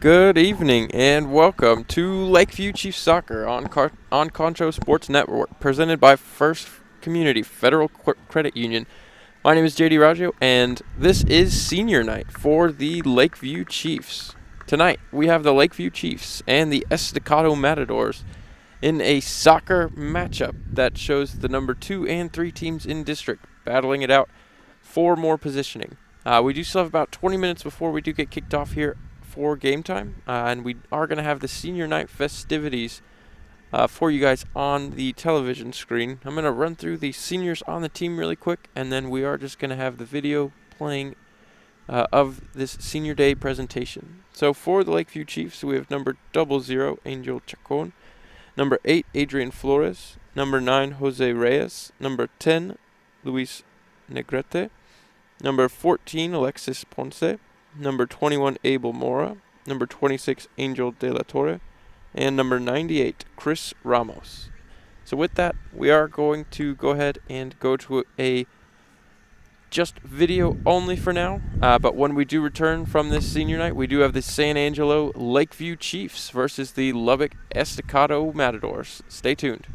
Good evening and welcome to Lakeview Chiefs Soccer on Concho Sports Network, presented by First Community Federal Credit Union. My name is JD Raggio, and this is senior night for the Lakeview Chiefs. Tonight, we have the Lakeview Chiefs and the Estacado Matadors in a soccer matchup that shows the number 2 and 3 teams in district battling it out for more positioning. We do still have about 20 minutes before we do get kicked off here for game time, and we are going to have the senior night festivities for you guys on the television screen. I'm going to run through the seniors on the team really quick, and then we are just going to have the video playing of this senior day presentation. So for the Lakeview Chiefs, we have number 00, Angel Chacon, number 8, Adrian Flores, number 9, Jose Reyes, number 10, Luis Negrete, number 14, Alexis Ponce, number 21, Abel Mora, number 26, Angel De La Torre, and number 98, Chris Ramos. So with that, we are going to go ahead and go to a just video only for now, but when we do return from this senior night, we do have the San Angelo Lakeview Chiefs versus the Lubbock Estacado Matadors. Stay tuned.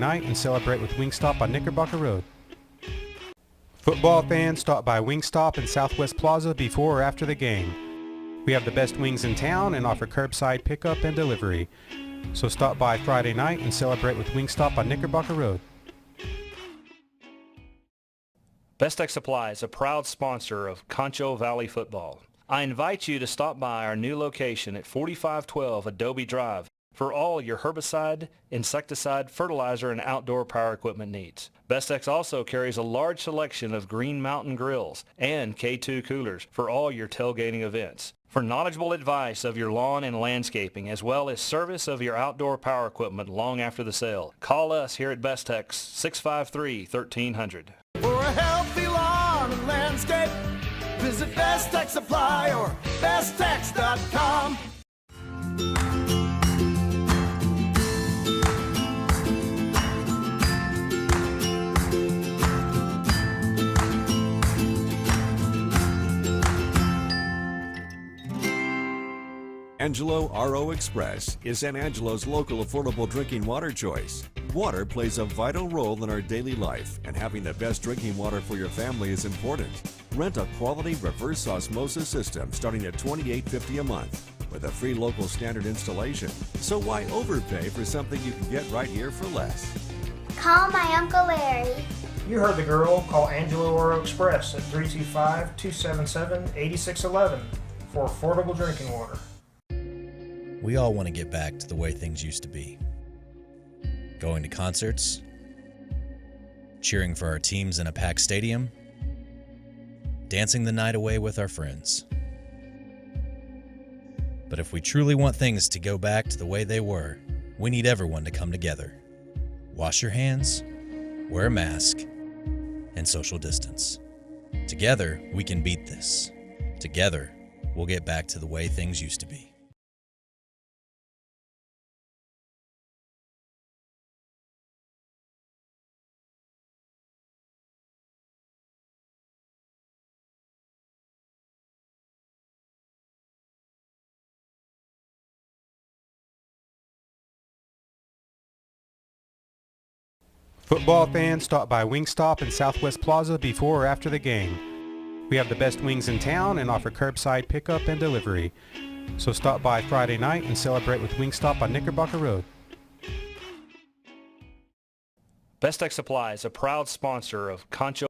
night and celebrate with Wingstop on Knickerbocker Road. Football fans, stop by Wingstop in Southwest Plaza before or after the game. We have the best wings in town and offer curbside pickup and delivery. So stop by Friday night and celebrate with Wingstop on Knickerbocker Road. Best Tech Supply is a proud sponsor of Concho Valley football. I invite you to stop by our new location at 4512 Adobe Drive for all your herbicide, insecticide, fertilizer, and outdoor power equipment needs. Bestex also carries a large selection of Green Mountain grills and K2 coolers for all your tailgating events. For knowledgeable advice of your lawn and landscaping, as well as service of your outdoor power equipment long after the sale, call us here at Bestex 653-1300. For a healthy lawn and landscape, visit Best Tech Supply or besttech.com. Angelo RO Express is San Angelo's local affordable drinking water choice. Water plays a vital role in our daily life, and having the best drinking water for your family is important. Rent a quality reverse osmosis system starting at $28.50 a month with a free local standard installation. So why overpay for something you can get right here for less? Call my Uncle Larry. You heard the girl. Call Angelo Oro Express at 325-277-8611 for affordable drinking water. We all want to get back to the way things used to be. Going to concerts, cheering for our teams in a packed stadium, dancing the night away with our friends. But if we truly want things to go back to the way they were, we need everyone to come together. Wash your hands, wear a mask, and social distance. Together, we can beat this. Together, we'll get back to the way things used to be. Football fans, stop by Wingstop in Southwest Plaza before or after the game. We have the best wings in town and offer curbside pickup and delivery. So stop by Friday night and celebrate with Wingstop on Knickerbocker Road. Best Tech Supply is a proud sponsor of Concho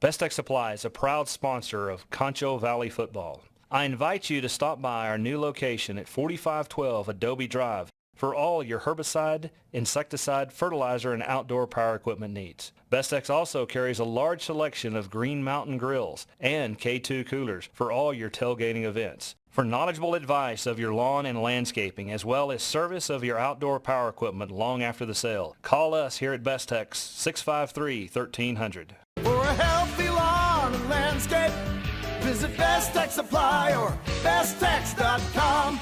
Best Tech Supply is a proud sponsor of Concho Valley Football. I invite you to stop by our new location at 4512 Adobe Drive for all your herbicide, insecticide, fertilizer, and outdoor power equipment needs. Bestex also carries a large selection of Green Mountain grills and K2 coolers for all your tailgating events. For knowledgeable advice of your lawn and landscaping, as well as service of your outdoor power equipment long after the sale, call us here at Bestex 653-1300. For a healthy lawn and landscape, visit Best Tech Supply or besttex.com.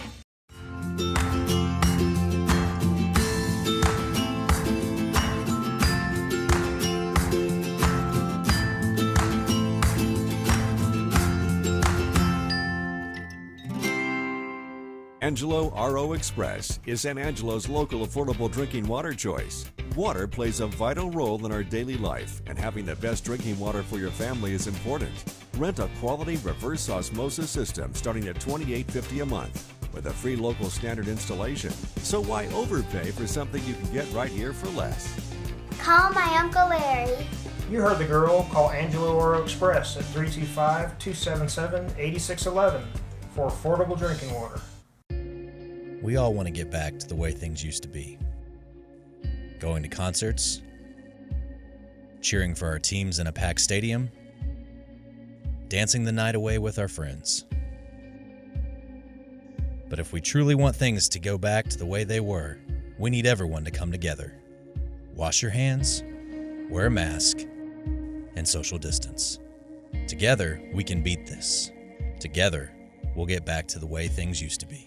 Angelo RO Express is San Angelo's local affordable drinking water choice. Water plays a vital role in our daily life, and having the best drinking water for your family is important. Rent a quality reverse osmosis system starting at $28.50 a month with a free local standard installation. So why overpay for something you can get right here for less? Call my Uncle Larry. You heard the girl. Call Angelo Oro Express at 325-277-8611 for affordable drinking water. We all want to get back to the way things used to be. Going to concerts, cheering for our teams in a packed stadium, dancing the night away with our friends. But if we truly want things to go back to the way they were, we need everyone to come together. Wash your hands, wear a mask, and social distance. Together, we can beat this. Together, we'll get back to the way things used to be.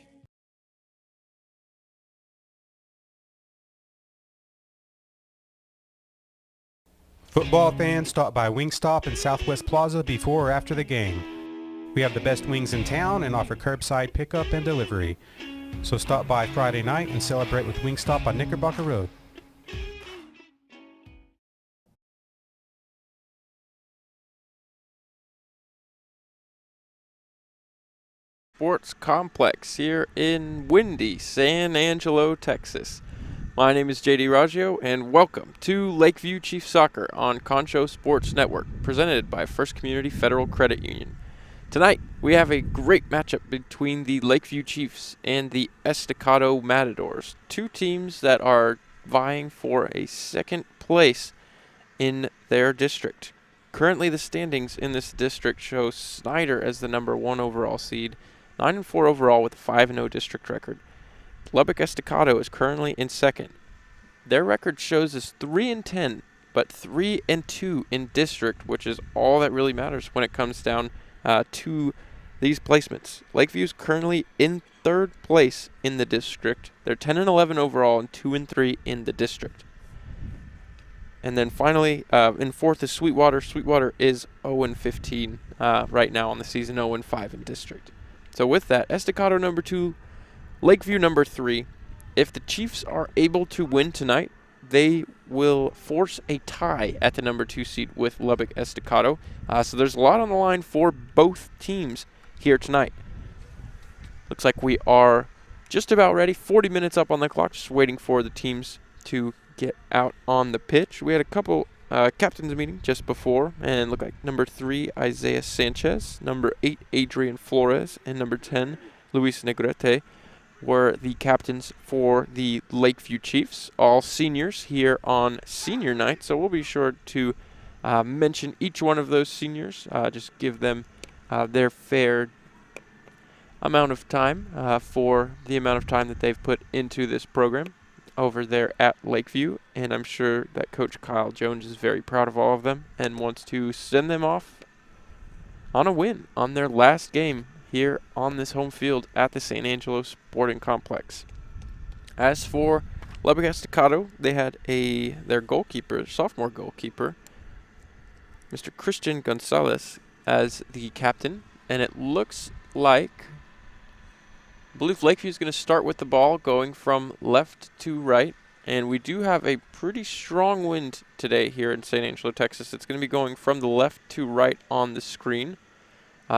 Football fans, stop by Wingstop in Southwest Plaza before or after the game. We have the best wings in town and offer curbside pickup and delivery. So stop by Friday night and celebrate with Wingstop on Knickerbocker Road. Sports Complex here in windy San Angelo, Texas. My name is JD Raggio, and welcome to Lakeview Chief Soccer on Concho Sports Network, presented by First Community Federal Credit Union. Tonight, we have a great matchup between the Lakeview Chiefs and the Estacado Matadors, two teams that are vying for a second place in their district. Currently, the standings in this district show Snyder as the number 1 overall seed, 9-4 overall with a 5-0 district record. Lubbock Estacado is currently in second. Their record shows us 3-10, but 3-2 in district, which is all that really matters when it comes down to these placements. Lakeview is currently in third place in the district. They're 10-11 overall and 2-3 in the district. And then finally, in fourth is Sweetwater. Sweetwater is 0-15 right now on the season, 0-5 in district. So with that, Estacado number 2, Lakeview number 3. If the Chiefs are able to win tonight, they will force a tie at the number 2 seed with Lubbock Estacado. So there's a lot on the line for both teams here tonight. Looks like we are just about ready. 40 minutes up on the clock, just waiting for the teams to get out on the pitch. We had a couple captains meeting just before, and look like number 3, Isaiah Sanchez, number 8, Adrian Flores, and number 10, Luis Negrete, were the captains for the Lakeview Chiefs, all seniors here on senior night. So we'll be sure to mention each one of those seniors, just give them their fair amount of time for the amount of time that they've put into this program over there at Lakeview. And I'm sure that Coach Kyle Jones is very proud of all of them and wants to send them off on a win on their last game here on this home field at the San Angelo Sporting Complex. As for Lubbock Estacado, they had their goalkeeper, sophomore goalkeeper, Mr. Christian Gonzalez, as the captain, and it looks like I believe Lakeview is going to start with the ball going from left to right, and we do have a pretty strong wind today here in San Angelo, Texas. It's going to be going from the left to right on the screen.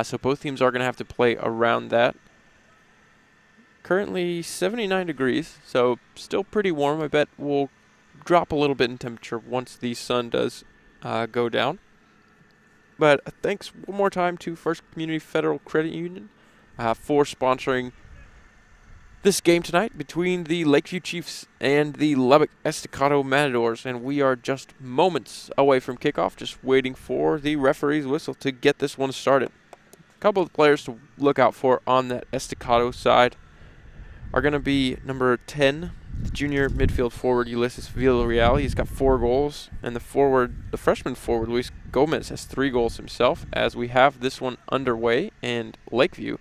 So both teams are going to have to play around that. Currently 79 degrees, so still pretty warm. I bet we'll drop a little bit in temperature once the sun does go down. But thanks one more time to First Community Federal Credit Union for sponsoring this game tonight between the Lakeview Chiefs and the Lubbock Estacado Matadors. And we are just moments away from kickoff, just waiting for the referee's whistle to get this one started. A couple of players to look out for on that Estacado side are going to be number 10, the junior midfield forward Ulysses Villarreal. He's got 4 goals, and the freshman forward Luis Gomez has 3 goals himself. As we have this one underway, and Lakeview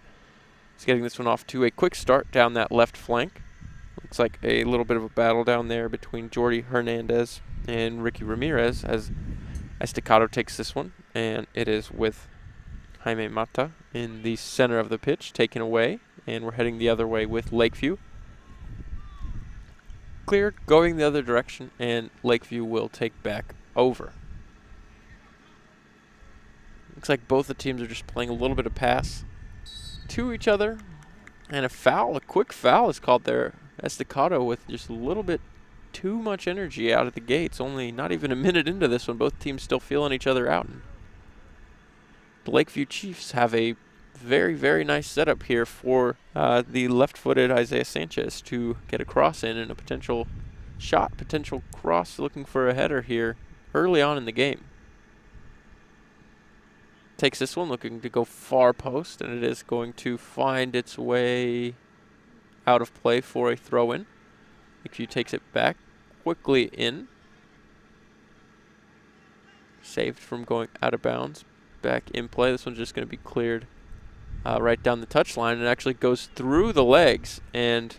is getting this one off to a quick start down that left flank. Looks like a little bit of a battle down there between Jordi Hernandez and Ricky Ramirez as Estacado takes this one, and it is with Jaime Mata in the center of the pitch, taken away, and we're heading the other way with Lakeview. Cleared, going the other direction, and Lakeview will take back over. Looks like both the teams are just playing a little bit of pass to each other, and a quick foul is called there. Estacado with just a little bit too much energy out of the gates. Only not even a minute into this one, both teams still feeling each other out. The Lakeview Chiefs have a very, very nice setup here for the left-footed Isaiah Sanchez to get a cross in, and a potential cross, looking for a header here early on in the game. Takes this one, looking to go far post, and it is going to find its way out of play for a throw-in. Lakeview takes it back quickly in. Saved from going out of bounds. Back in play. This one's just going to be cleared right down the touchline. It actually goes through the legs, and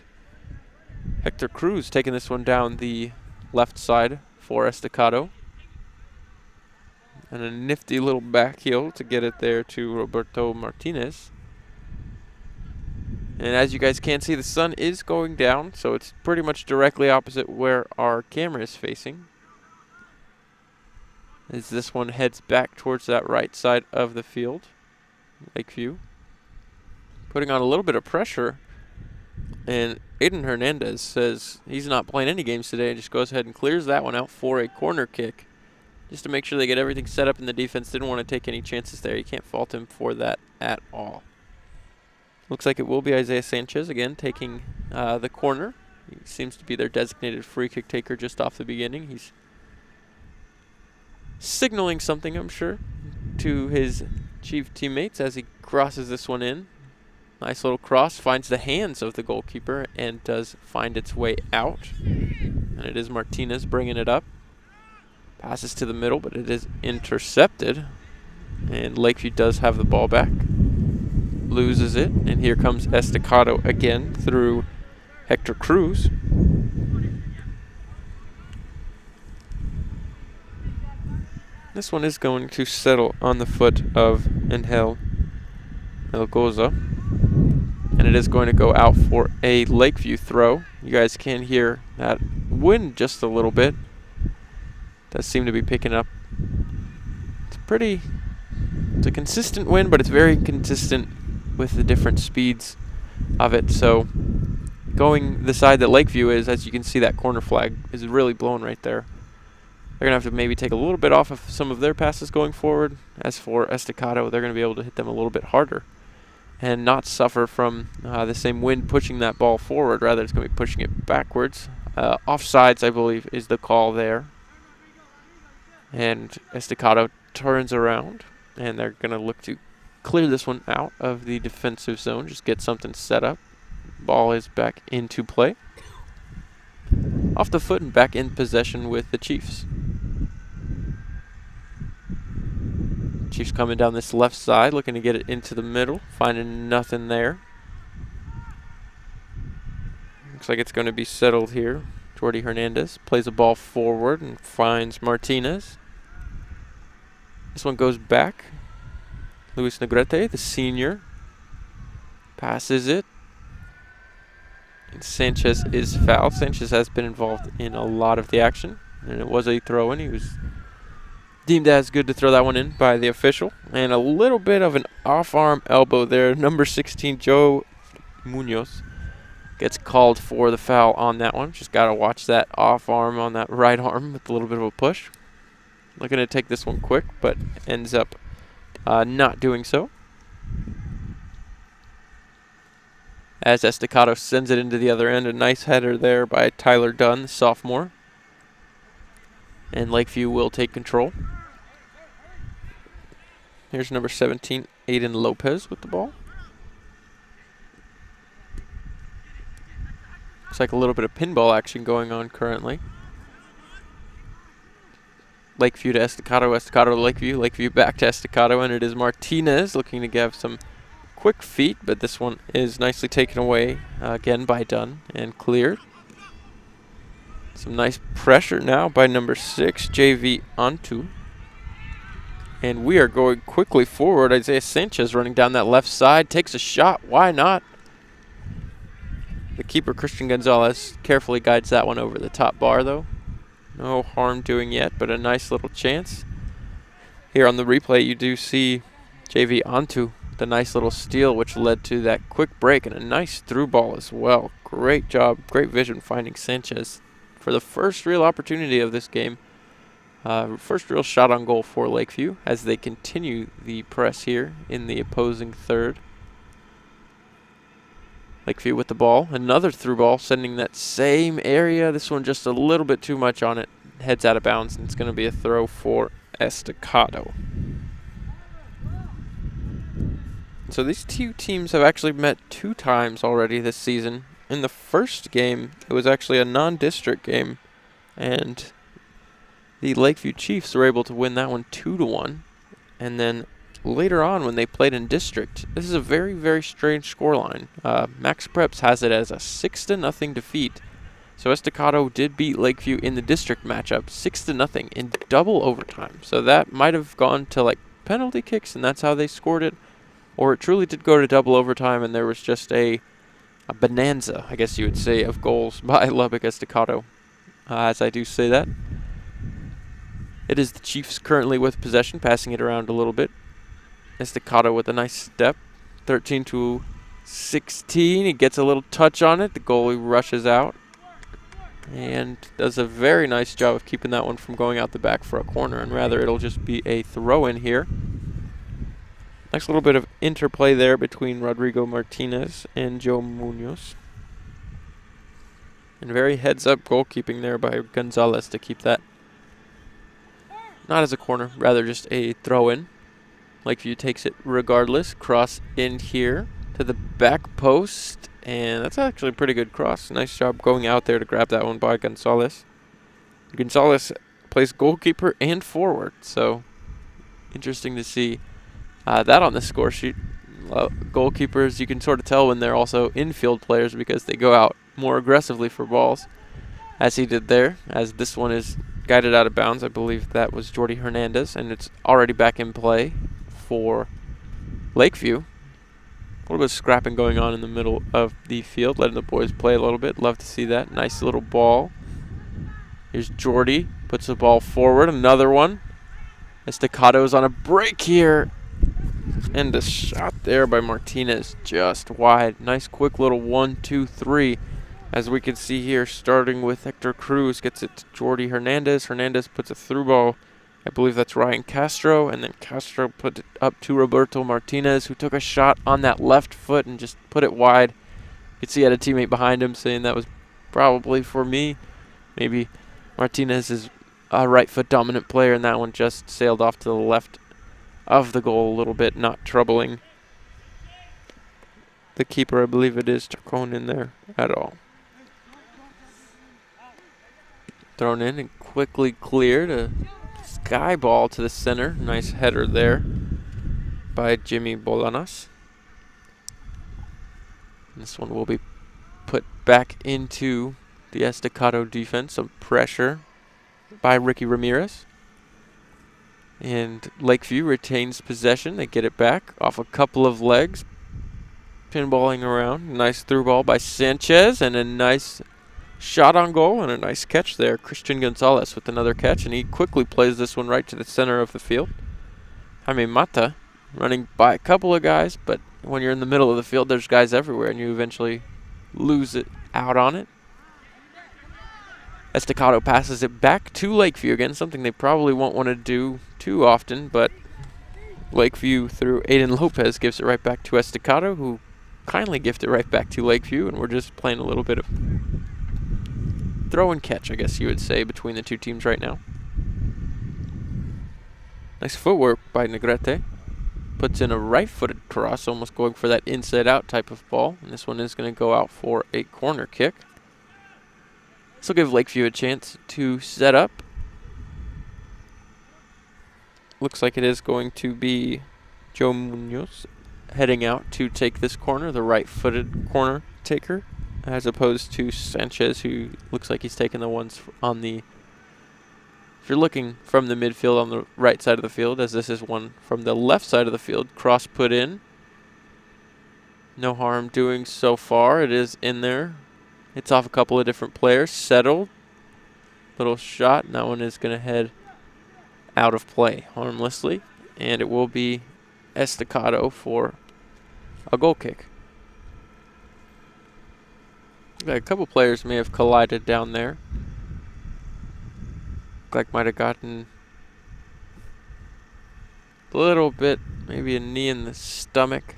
Hector Cruz taking this one down the left side for Estacado. And a nifty little back heel to get it there to Roberto Martinez. And as you guys can see, the sun is going down, so it's pretty much directly opposite where our camera is facing, as this one heads back towards that right side of the field. Lakeview putting on a little bit of pressure, and Aiden Hernandez says he's not playing any games today and just goes ahead and clears that one out for a corner kick, just to make sure they get everything set up, and the defense didn't want to take any chances there. You can't fault him for that at all. Looks like it will be Isaiah Sanchez again taking the corner. He seems to be their designated free kick taker just off the beginning. He's signaling something, I'm sure, to his chief teammates as he crosses this one in. Nice little cross, finds the hands of the goalkeeper and does find its way out. And it is Martinez bringing it up. Passes to the middle, but it is intercepted. And Lakeview does have the ball back. Loses it, and here comes Estacado again through Hector Cruz. This one is going to settle on the foot of Angel Melgoza, and it is going to go out for a Lakeview throw. You guys can hear that wind just a little bit. Does seem to be picking up. It's a consistent wind, but it's very inconsistent with the different speeds of it. So going the side that Lakeview is, as you can see, that corner flag is really blowing right there. They're going to have to maybe take a little bit off of some of their passes going forward. As for Estacado, they're going to be able to hit them a little bit harder and not suffer from the same wind pushing that ball forward. Rather, it's going to be pushing it backwards. Offsides, I believe, is the call there. And Estacado turns around, and they're going to look to clear this one out of the defensive zone, just get something set up. Ball is back into play. Off the foot and back in possession with the Chiefs. Chiefs coming down this left side, looking to get it into the middle, finding nothing there. Looks like it's going to be settled here. Jordi Hernandez plays a ball forward and finds Martinez. This one goes back. Luis Negrete, the senior, passes it. And Sanchez is fouled. Sanchez has been involved in a lot of the action, and it was a throw-in. He was deemed as good to throw that one in by the official. And a little bit of an off-arm elbow there. Number 16, Joe Munoz, gets called for the foul on that one. Just got to watch that off-arm on that right arm with a little bit of a push. Looking to take this one quick, but ends up not doing so. As Estacado sends it into the other end. A nice header there by Tyler Dunn, the sophomore. And Lakeview will take control. Here's number 17, Aiden Lopez with the ball. Looks like a little bit of pinball action going on currently. Lakeview to Estacado, Estacado to Lakeview, Lakeview back to Estacado, and it is Martinez looking to have some quick feet, but this one is nicely taken away again by Dunn and cleared. Some nice pressure now by number 6, JV Antu. And we are going quickly forward. Isaiah Sanchez running down that left side, takes a shot. Why not? The keeper, Christian Gonzalez, carefully guides that one over the top bar, though. No harm doing yet, but a nice little chance. Here on the replay, you do see JV Antu, the nice little steal, which led to that quick break and a nice through ball as well. Great job, great vision finding Sanchez for the first real opportunity of this game. First real shot on goal for Lakeview as they continue the press here in the opposing third. Lakeview with the ball. Another through ball sending that same area. This one just a little bit too much on it. Heads out of bounds, and it's going to be a throw for Estacado. So these two teams have actually met 2 times already this season. In the first game, it was actually a non-district game, and the Lakeview Chiefs were able to win that one 2-1. And then later on, when they played in district, this is a very, very strange scoreline. Max Preps has it as a 6-0 defeat. So Estacado did beat Lakeview in the district matchup 6-0 in double overtime. So that might have gone to like penalty kicks, and that's how they scored it. Or it truly did go to double overtime, and there was just a bonanza, I guess you would say, of goals by Lubbock Estacado. As I do say that. It is the Chiefs currently with possession, passing it around a little bit. Estacado with a nice step. 13-16. He gets a little touch on it. The goalie rushes out and does a very nice job of keeping that one from going out the back for a corner, and rather it'll just be a throw-in here. Nice little bit of interplay there between Rodrigo Martinez and Joe Munoz. And very heads-up goalkeeping there by Gonzalez to keep that not as a corner, rather just a throw-in. Lakeview takes it regardless. Cross in here to the back post, and that's actually a pretty good cross. Nice job going out there to grab that one by Gonzalez. Gonzalez plays goalkeeper and forward, so interesting to see that on the score sheet. Goalkeepers, you can sort of tell when they're also infield players because they go out more aggressively for balls, as he did there, as this one is guided out of bounds. I believe that was Jordy Hernandez, and it's already back in play for Lakeview. A little bit of scrapping going on in the middle of the field, letting the boys play a little bit. Love to see that. Nice little ball. Here's Jordy, puts the ball forward. Another one. Estacado's on a break here. And a shot there by Martinez, just wide. Nice quick little 1-2-3. As we can see here, starting with Hector Cruz, gets it to Jordy Hernandez. Hernandez puts a through ball. I believe that's Ryan Castro. And then Castro put it up to Roberto Martinez, who took a shot on that left foot and just put it wide. You could see he had a teammate behind him saying that was probably for me. Maybe Martinez is a right foot dominant player, and that one just sailed off to the left of the goal a little bit, not troubling the keeper. I believe it is Chacon in there at all. Thrown in and quickly cleared. A sky ball to the center. Nice header there by Jimmy Bolanas. This one will be put back into the Estacado defense. Some pressure by Ricky Ramirez. And Lakeview retains possession. They get it back off a couple of legs. Pinballing around. Nice through ball by Sanchez, and a nice shot on goal and a nice catch there. Christian Gonzalez with another catch, and he quickly plays this one right to the center of the field. Jaime Mata running by a couple of guys, but when you're in the middle of the field, there's guys everywhere, and you eventually lose it out on it. Estacado passes it back to Lakeview again, something they probably won't want to do too often, but Lakeview through Aiden Lopez gives it right back to Estacado, who kindly gifted it right back to Lakeview, and we're just playing a little bit of throw and catch, I guess you would say, between the two teams right now. Nice footwork by Negrete. Puts in a right-footed cross, almost going for that inside-out type of ball. And this one is going to go out for a corner kick. This will give Lakeview a chance to set up. Looks like it is going to be Joe Munoz heading out to take this corner, the right-footed corner taker, as opposed to Sanchez, who looks like he's taking the ones on the... If you're looking from the midfield on the right side of the field, as this is one from the left side of the field, cross put in. No harm doing so far. It is in there. It's off a couple of different players. Settled. Little shot. And that one is going to head out of play harmlessly. And it will be Estacado for a goal kick. A couple players may have collided down there. Like might have gotten a little bit, maybe a knee in the stomach.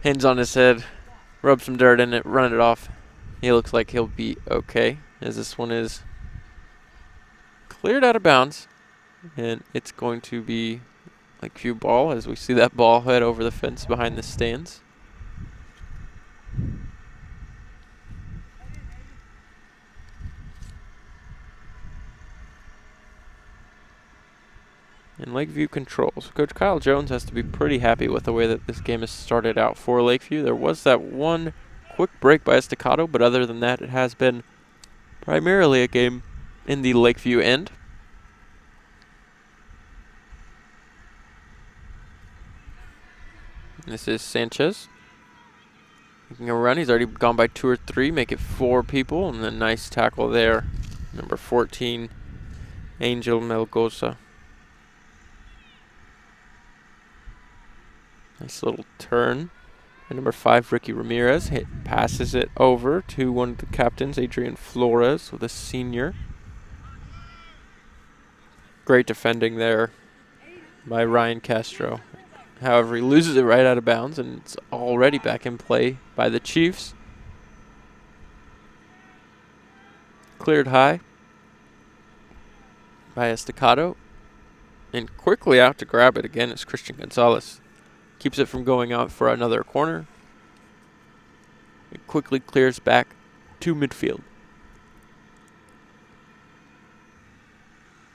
Hands on his head, rub some dirt in it, run it off. He looks like he'll be okay, as this one is cleared out of bounds. And it's going to be Lakeview ball, as we see that ball head over the fence behind the stands. And Lakeview controls. Coach Kyle Jones has to be pretty happy with the way that this game has started out for Lakeview. There was that one quick break by Estacado, but other than that, it has been primarily a game in the Lakeview end. This is Sanchez making a run. He's already gone by 2 or 3, make it 4 people, and then nice tackle there. Number 14, Angel Melgoza. Nice little turn. And number 5, Ricky Ramirez, passes it over to one of the captains, Adrian Flores, with a senior. Great defending there by Ryan Castro. However, he loses it right out of bounds, and it's already back in play by the Chiefs. Cleared high by Estacado. And quickly out to grab it again is Christian Gonzalez. Keeps it from going out for another corner. It quickly clears back to midfield.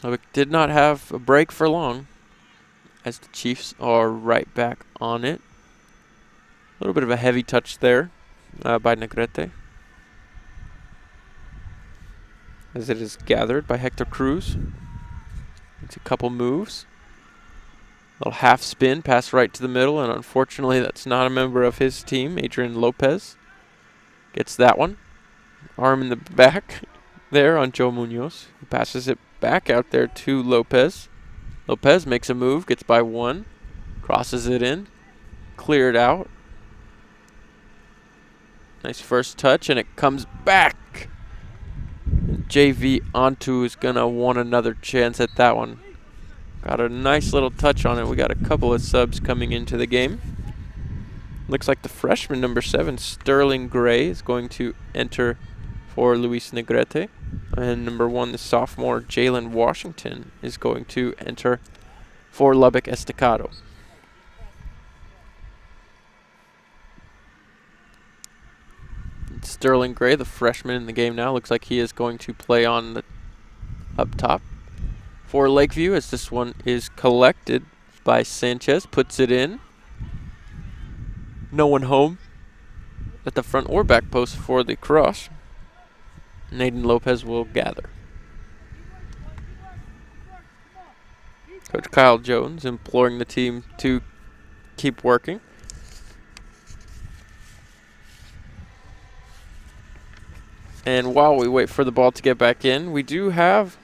Lubbock did not have a break for long, as the Chiefs are right back on it. A little bit of a heavy touch there by Negrete, as it is gathered by Hector Cruz. It's a couple moves. Little half spin, pass right to the middle, and unfortunately that's not a member of his team. Adrian Lopez gets that one. Arm in the back there on Joe Munoz. He passes it back out there to Lopez. Lopez makes a move, gets by 1, crosses it in, cleared out. Nice first touch, and it comes back. JV Antu is going to want another chance at that one. Got a nice little touch on it. We got a couple of subs coming into the game. Looks like the freshman, number 7, Sterling Gray, is going to enter for Luis Negrete. And number 1, the sophomore, Jalen Washington, is going to enter for Lubbock Estacado. Sterling Gray, the freshman in the game now, looks like he is going to play on the up top for Lakeview, as this one is collected by Sanchez, puts it in. No one home at the front or back post for the cross. Aiden Lopez will gather. Coach Kyle Jones imploring the team to keep working. And while we wait for the ball to get back in, we do have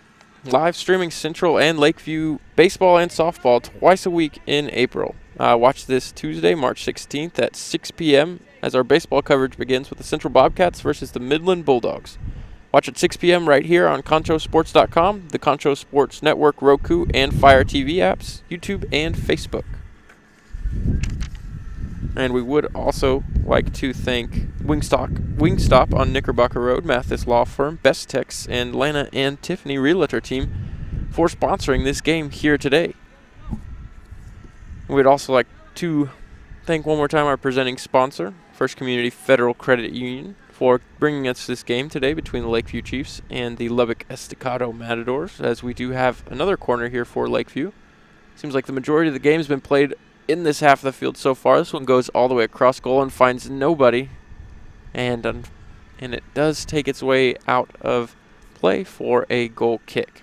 live streaming Central and Lakeview baseball and softball twice a week in April. Watch this Tuesday, March 16th at 6 p.m. as our baseball coverage begins with the Central Bobcats versus the Midland Bulldogs. Watch at 6 p.m. right here on ConchoSports.com, the Concho Sports Network, Roku, and Fire TV apps, YouTube, and Facebook. And we would also like to thank Wingstop on Knickerbocker Road, Mathis Law Firm, Best Tex, and Lana and Tiffany Realtor Team for sponsoring this game here today. We'd also like to thank one more time our presenting sponsor, First Community Federal Credit Union, for bringing us this game today between the Lakeview Chiefs and the Lubbock Estacado Matadors, as we do have another corner here for Lakeview. Seems like the majority of the game has been played in this half of the field so far. This one goes all the way across goal and finds nobody, and it does take its way out of play for a goal kick.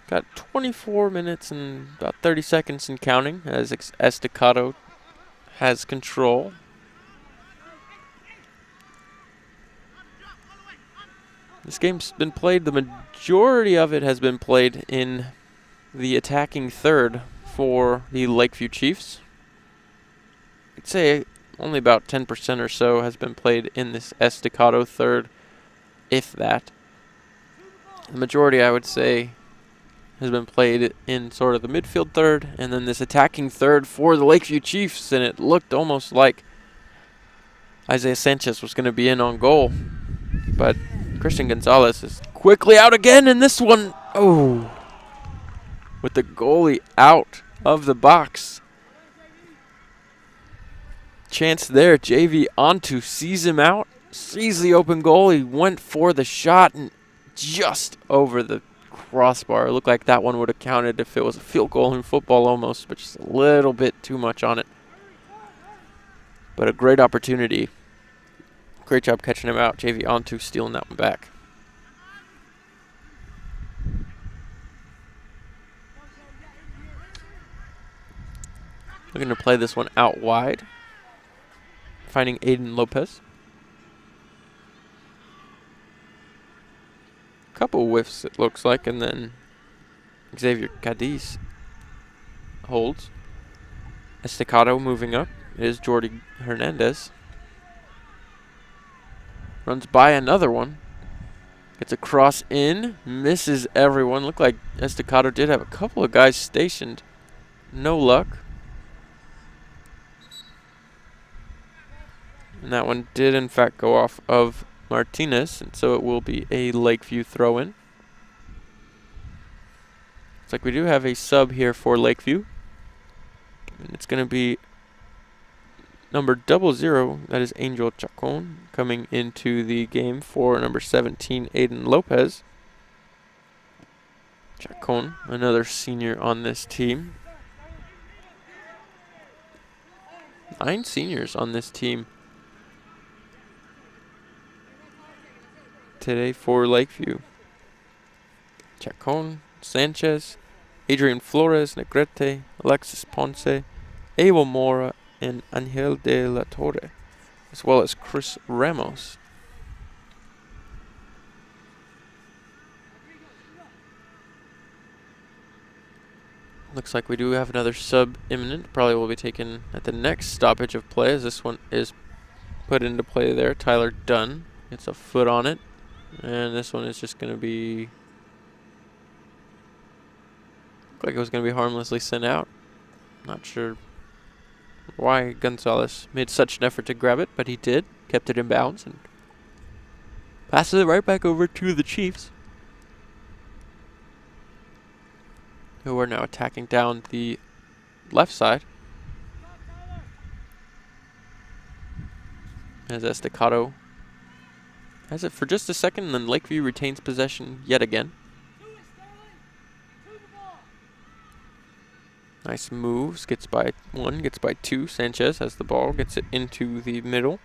Got 24 minutes and about 30 seconds and counting as Estacado has control. This game's been played, the majority of it has been played in the attacking third for the Lakeview Chiefs. I'd say only about 10% or so has been played in this Estacado third, if that. The majority, I would say, has been played in sort of the midfield third, and then this attacking third for the Lakeview Chiefs, and it looked almost like Isaiah Sanchez was going to be in on goal. But Christian Gonzalez is quickly out again, and this one, with the goalie out of the box. Chance there, JV Onto sees him out, sees the open goal, he went for the shot, and just over the crossbar. It looked like that one would have counted if it was a field goal in football almost, but just a little bit too much on it. But a great opportunity. Great job catching him out. JV Onto stealing that one back. Looking to play this one out wide. Finding Aiden Lopez. Couple whiffs, it looks like, and then Xavier Cadiz holds. Estacado moving up. It is Jordi Hernandez. Runs by another one. Gets a cross in. Misses everyone. Looked like Estacado did have a couple of guys stationed. No luck. And that one did, in fact, go off of Martinez, and so it will be a Lakeview throw-in. Looks like we do have a sub here for Lakeview. And it's going to be number 00, that is Angel Chacon, coming into the game for number 17, Aiden Lopez. Chacon, another senior on this team. 9 seniors on this team today for Lakeview. Chacon, Sanchez, Adrian Flores, Negrete, Alexis Ponce, Abel Mora, and Angel de la Torre, as well as Chris Ramos. Looks like we do have another sub imminent. Probably will be taken at the next stoppage of play, as this one is put into play there. Tyler Dunn gets a foot on it. And this one is just going to be... Looked like it was going to be harmlessly sent out. Not sure why Gonzalez made such an effort to grab it, but he did. Kept it in bounds and passes it right back over to the Chiefs, who are now attacking down the left side. As Estacado has it for just a second, and then Lakeview retains possession yet again. Nice moves. Gets by 1, gets by 2. Sanchez has the ball, gets it into the middle.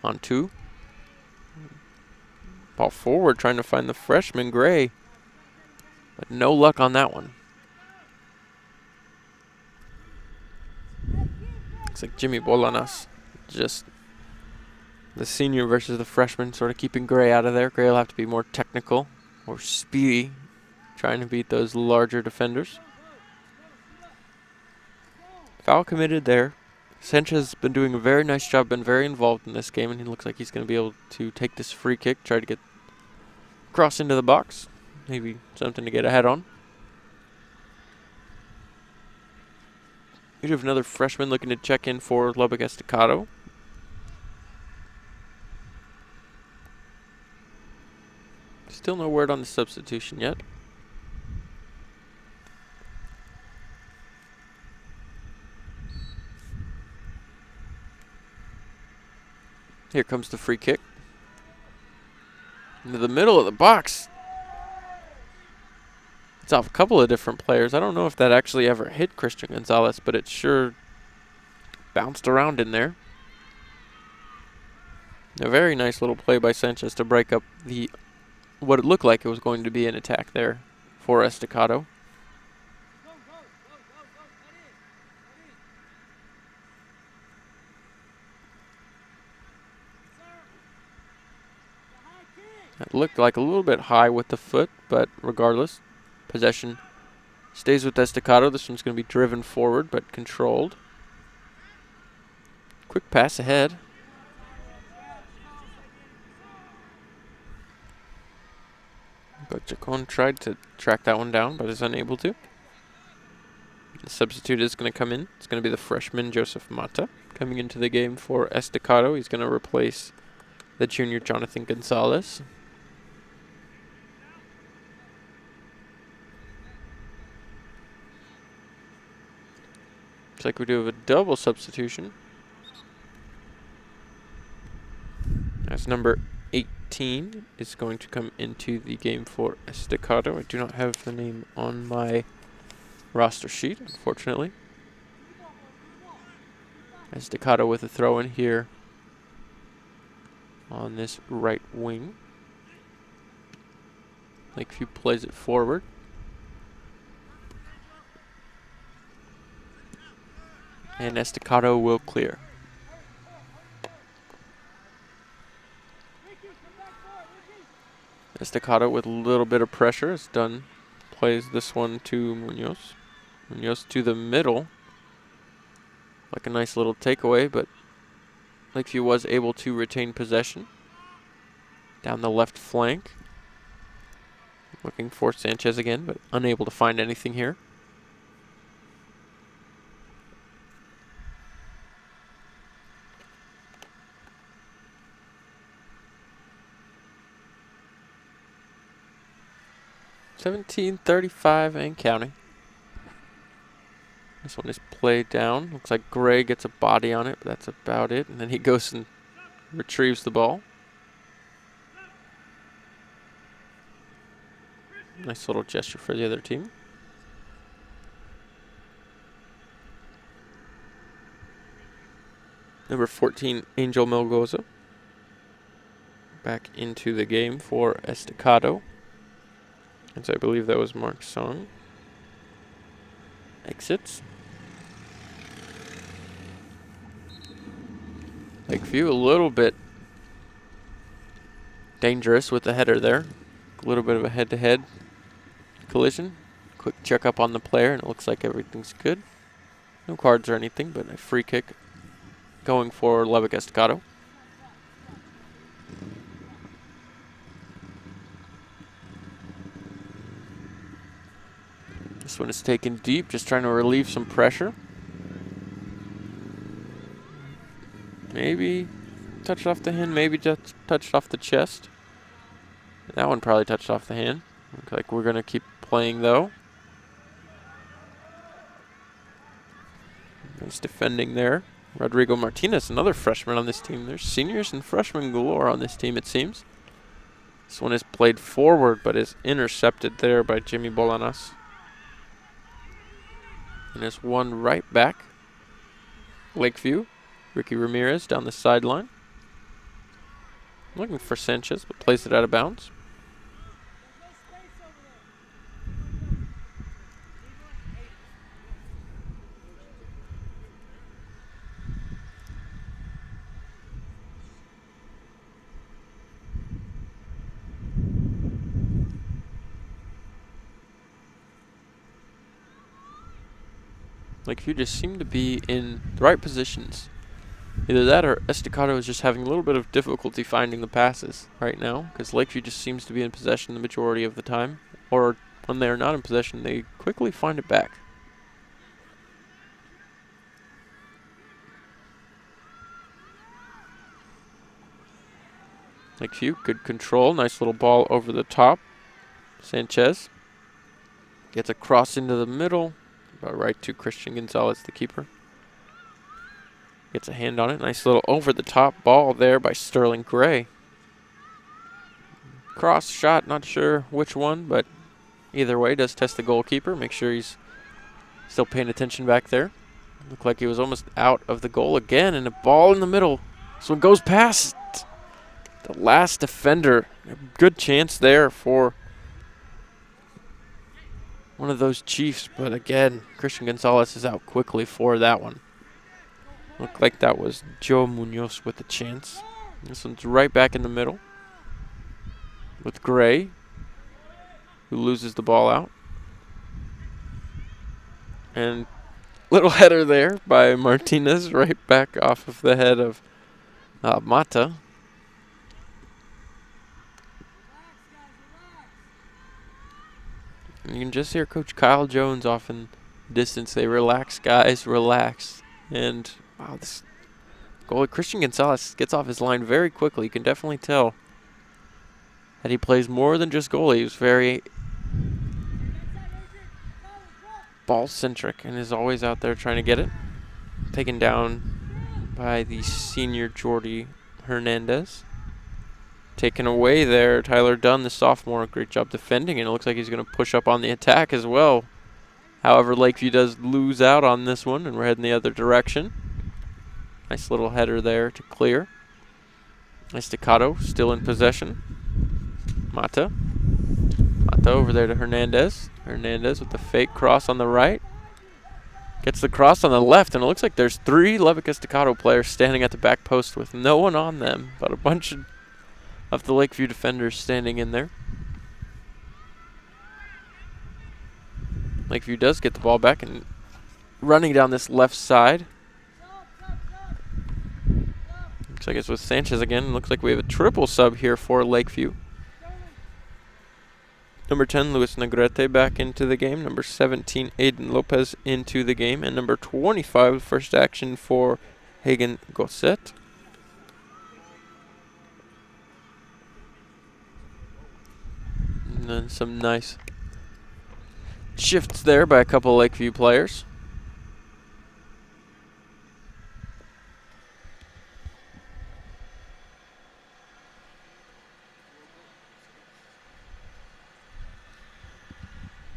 On 2. Ball forward, trying to find the freshman, Gray. But no luck on that one. Looks like Jimmy Bolanas, just the senior versus the freshman, sort of keeping Gray out of there. Gray will have to be more technical or speedy, trying to beat those larger defenders. Foul committed there. Sanchez has been doing a very nice job, been very involved in this game, and he looks like he's going to be able to take this free kick, try to get across into the box. Maybe something to get ahead on. We have another freshman looking to check in for Lubbock Estacado. Still no word on the substitution yet. Here comes the free kick. Into the middle of the box. It's off a couple of different players. I don't know if that actually ever hit Christian Gonzalez, but it sure bounced around in there. A very nice little play by Sanchez to break up the what it looked like it was going to be an attack there for Estacado. That looked like a little bit high with the foot, but regardless, possession stays with Estacado. This one's going to be driven forward, but controlled. Quick pass ahead. But Chacon tried to track that one down, but is unable to. The substitute is going to come in. It's going to be the freshman Joseph Mata coming into the game for Estacado. He's going to replace the junior Jonathan Gonzalez. Looks like we do have a double substitution. As number 18 is going to come into the game for Estacado. I do not have the name on my roster sheet, unfortunately. Estacado with a throw in here on this right wing. Lakeview plays it forward. And Estacado will clear. Estacado with a little bit of pressure is done. Plays this one to Munoz. Munoz to the middle. Like a nice little takeaway, but Lakeview was able to retain possession. Down the left flank. Looking for Sanchez again, but unable to find anything here. .35 and counting. This one is played down. Looks like Gray gets a body on it, but that's about it. And then he goes and retrieves the ball. Nice little gesture for the other team. Number 14, Angel Melgoza. Back into the game for Estacado. As I believe that was Mark's song. Exits. Lakeview a little bit dangerous with the header there. A little bit of a head-to-head collision. Quick check up on the player, and it looks like everything's good. No cards or anything, but a free kick going for Lubbock Estacado. This one is taken deep, just trying to relieve some pressure. Maybe touched off the hand, maybe just touched off the chest. That one probably touched off the hand. Looks like we're going to keep playing, though. Nice defending there. Rodrigo Martinez, another freshman on this team. There's seniors and freshmen galore on this team, it seems. This one is played forward, but is intercepted there by Jimmy Bolanas. And it's one right back. Lakeview. Ricky Ramirez down the sideline. Looking for Sanchez, but plays it out of bounds. Lakeview just seem to be in the right positions. Either that or Estacado is just having a little bit of difficulty finding the passes right now, because Lakeview just seems to be in possession the majority of the time, or when they are not in possession, they quickly find it back. Lakeview, good control, nice little ball over the top. Sanchez gets a cross into the middle, right to Christian Gonzalez, the keeper. Gets a hand on it. Nice little over-the-top ball there by Sterling Gray. Cross shot, not sure which one, but either way, does test the goalkeeper. Make sure he's still paying attention back there. Looked like he was almost out of the goal again, and a ball in the middle. This one goes past the last defender. A good chance there for one of those Chiefs, but again, Christian Gonzalez is out quickly for that one. Looked like that was Joe Munoz with the chance. This one's right back in the middle with Gray, who loses the ball out. And little header there by Martinez, right back off of the head of Mata. And you can just hear Coach Kyle Jones off in the distance say, "Relax, guys, relax." And wow, this goalie Christian Gonzalez gets off his line very quickly. You can definitely tell that he plays more than just goalie. He's very ball-centric and is always out there trying to get it. Taken down by the senior Jordy Hernandez. Taken away there, Tyler Dunn, the sophomore. Great job defending, and it looks like he's going to push up on the attack as well. However, Lakeview does lose out on this one, and we're heading the other direction. Nice little header there to clear. Estacado still in possession. Mata over there to Hernandez. Hernandez with the fake cross on the right. Gets the cross on the left, and it looks like there's 3 Lubbock Estacado players standing at the back post with no one on them, but a bunch of the Lakeview defenders standing in there. Lakeview does get the ball back and running down this left side. Looks like it's with Sanchez again. Looks like we have a triple sub here for Lakeview. Number 10, Luis Negrete back into the game. Number 17, Aiden Lopez into the game. And number 25, first action for Hagen Gosset. And then some nice shifts there by a couple of Lakeview players.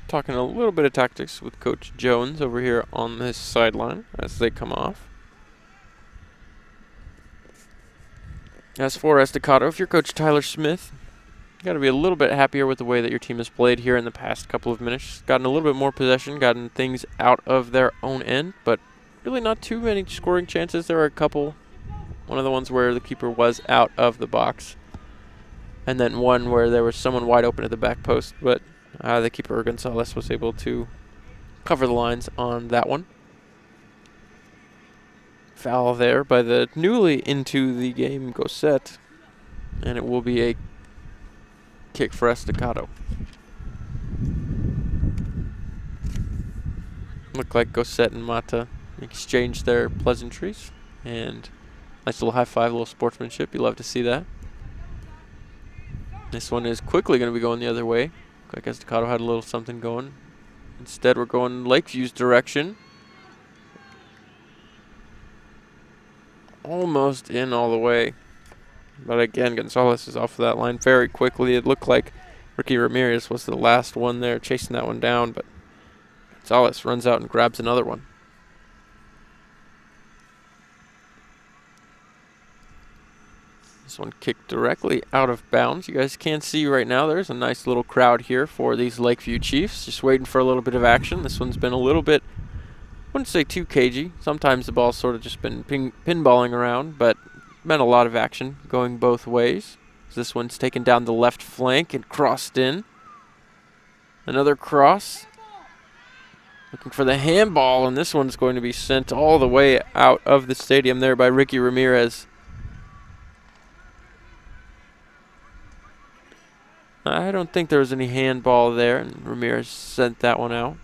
Talking a little bit of tactics with Coach Jones over here on this sideline as they come off. As for Estacado, if you're Coach Tyler Smith, you got to be a little bit happier with the way that your team has played here in the past couple of minutes. Gotten a little bit more possession, gotten things out of their own end, but really not too many scoring chances. There were a couple. One of the ones where the keeper was out of the box, and then one where there was someone wide open at the back post, but the keeper, Gonzalez, was able to cover the lines on that one. Foul there by the newly into the game Gosset, and it will be a kick for Estacado. Looked like Gosset and Mata exchanged their pleasantries, and nice little high five, little sportsmanship. You love to see that. This one is quickly going to be going the other way. Like Estacado had a little something going. Instead, we're going Lakeview's direction. Almost in all the way. But again, Gonzalez is off of that line very quickly. It looked like Ricky Ramirez was the last one there chasing that one down, but Gonzalez runs out and grabs another one. This one kicked directly out of bounds. You guys can see right now there's a nice little crowd here for these Lakeview Chiefs. Just waiting for a little bit of action. This one's been a little bit, I wouldn't say too cagey. Sometimes the ball's sort of just been pinballing around, but been a lot of action going both ways. This one's taken down the left flank and crossed in. Another cross. Looking for the handball, and this one's going to be sent all the way out of the stadium there by Ricky Ramirez. I don't think there was any handball there, and Ramirez sent that one out.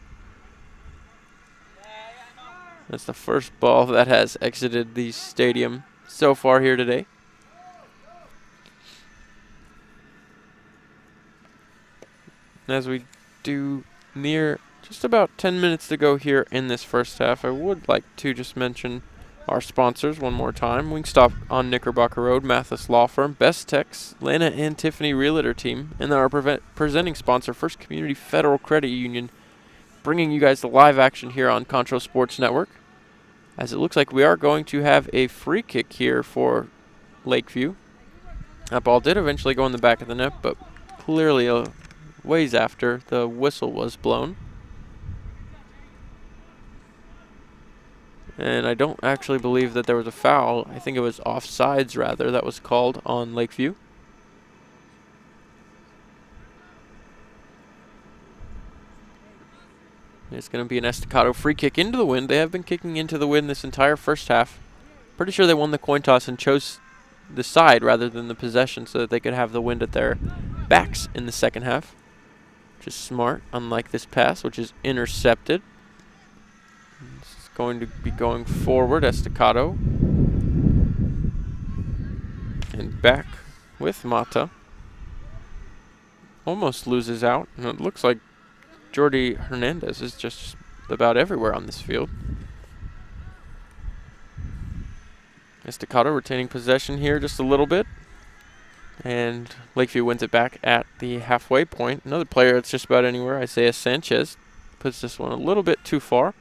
That's the first ball that has exited the stadium so far here today. As we do near just about 10 minutes to go here in this first half, I would like to just mention our sponsors one more time. Wingstop on Knickerbocker Road, Mathis Law Firm, Best Techs, Lana and Tiffany Realtor Team, and then our presenting sponsor, First Community Federal Credit Union, bringing you guys the live action here on Concho Sports Network. As it looks like we are going to have a free kick here for Lakeview. That ball did eventually go in the back of the net, but clearly a ways after the whistle was blown. And I don't actually believe that there was a foul. I think it was offsides, rather, that was called on Lakeview. It's going to be an Estacado free kick into the wind. They have been kicking into the wind this entire first half. Pretty sure they won the coin toss and chose the side rather than the possession so that they could have the wind at their backs in the second half. Which is smart, unlike this pass, which is intercepted. It's going to be going forward, Estacado. And back with Mata. Almost loses out, and it looks like Jordi Hernandez is just about everywhere on this field. Estacado retaining possession here just a little bit. And Lakeview wins it back at the halfway point. Another player that's just about anywhere, Isaiah Sanchez, puts this one a little bit too far.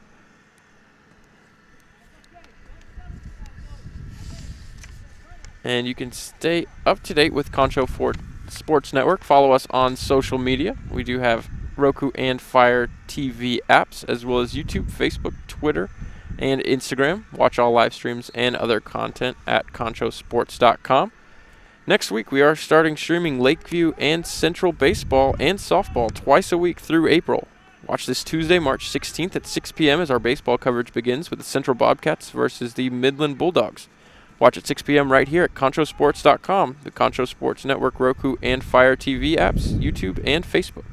And you can stay up to date with Concho Sports Network. Follow us on social media. We do have Roku and Fire TV apps, as well as YouTube, Facebook, Twitter, and Instagram. Watch all live streams and other content at conchosports.com. Next week, we are starting streaming Lakeview and Central baseball and softball twice a week through April. Watch this Tuesday, March 16th at 6 p.m. as our baseball coverage begins with the Central Bobcats versus the Midland Bulldogs. Watch at 6 p.m. right here at conchosports.com, the Concho Sports Network, Roku, and Fire TV apps, YouTube, and Facebook.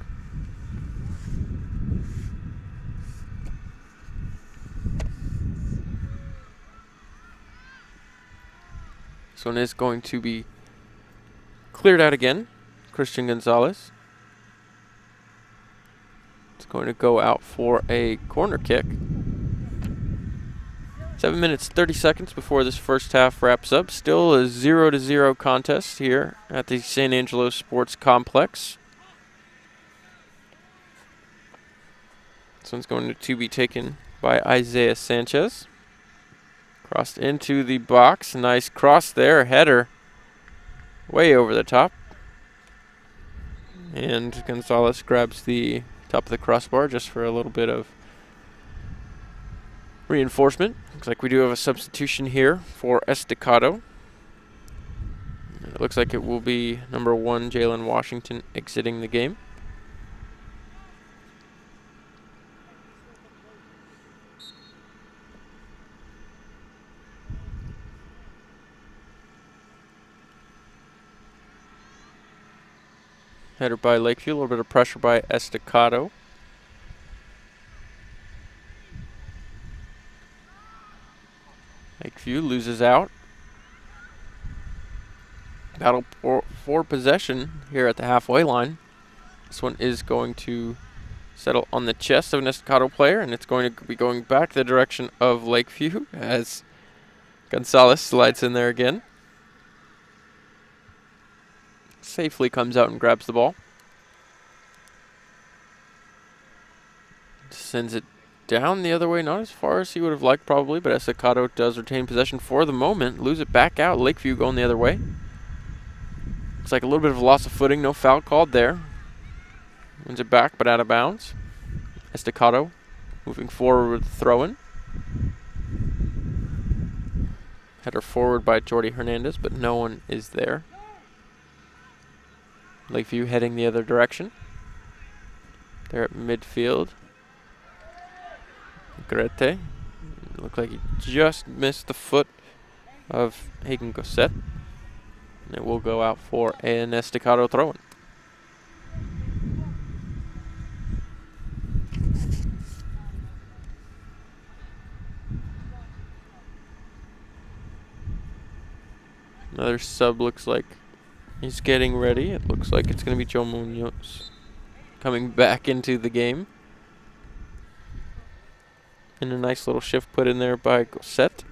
This one is going to be cleared out again. Christian Gonzalez. It's going to go out for a corner kick. 7 minutes, 30 seconds before this first half wraps up. Still a 0-0 contest here at the San Angelo Sports Complex. This one's going to be taken by Isaiah Sanchez. Crossed into the box. Nice cross there. Header way over the top. And Gonzalez grabs the top of the crossbar just for a little bit of reinforcement. Looks like we do have a substitution here for Estacado. And it looks like it will be number 1, Jalen Washington, exiting the game. Header by Lakeview, a little bit of pressure by Estacado. Lakeview loses out. Battle for possession here at the halfway line. This one is going to settle on the chest of an Estacado player, and it's going to be going back the direction of Lakeview as Gonzalez slides in there again. Safely comes out and grabs the ball. Sends it down the other way, not as far as he would have liked probably, but Estacado does retain possession for the moment. Lose it back out. Lakeview going the other way. Looks like a little bit of a loss of footing. No foul called there. Wins it back, but out of bounds. Estacado moving forward with the throw-in. Header forward by Jordi Hernandez, but no one is there. Lakeview heading the other direction. They're at midfield. Grete. Looked like he just missed the foot of Hagen Gosset. And it will go out for an Estacado throw-in. Another sub looks like he's getting ready. It looks like it's going to be Joe Munoz coming back into the game. And a nice little shift put in there by Gosset.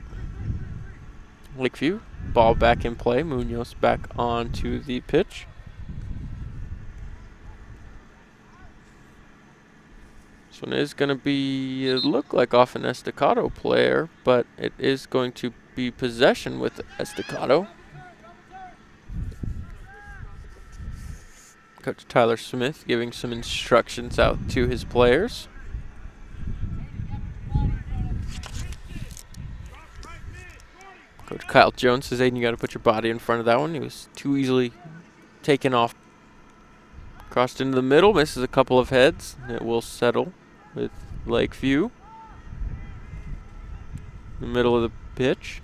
Lakeview, ball back in play. Munoz back onto the pitch. This one is going to be, it look like off an Estacado player, but it is going to be possession with Estacado. Coach Tyler Smith giving some instructions out to his players. Coach Kyle Jones says, Aiden, you got to put your body in front of that one. He was too easily taken off. Crossed into the middle, misses a couple of heads. It will settle with Lakeview. The middle of the pitch.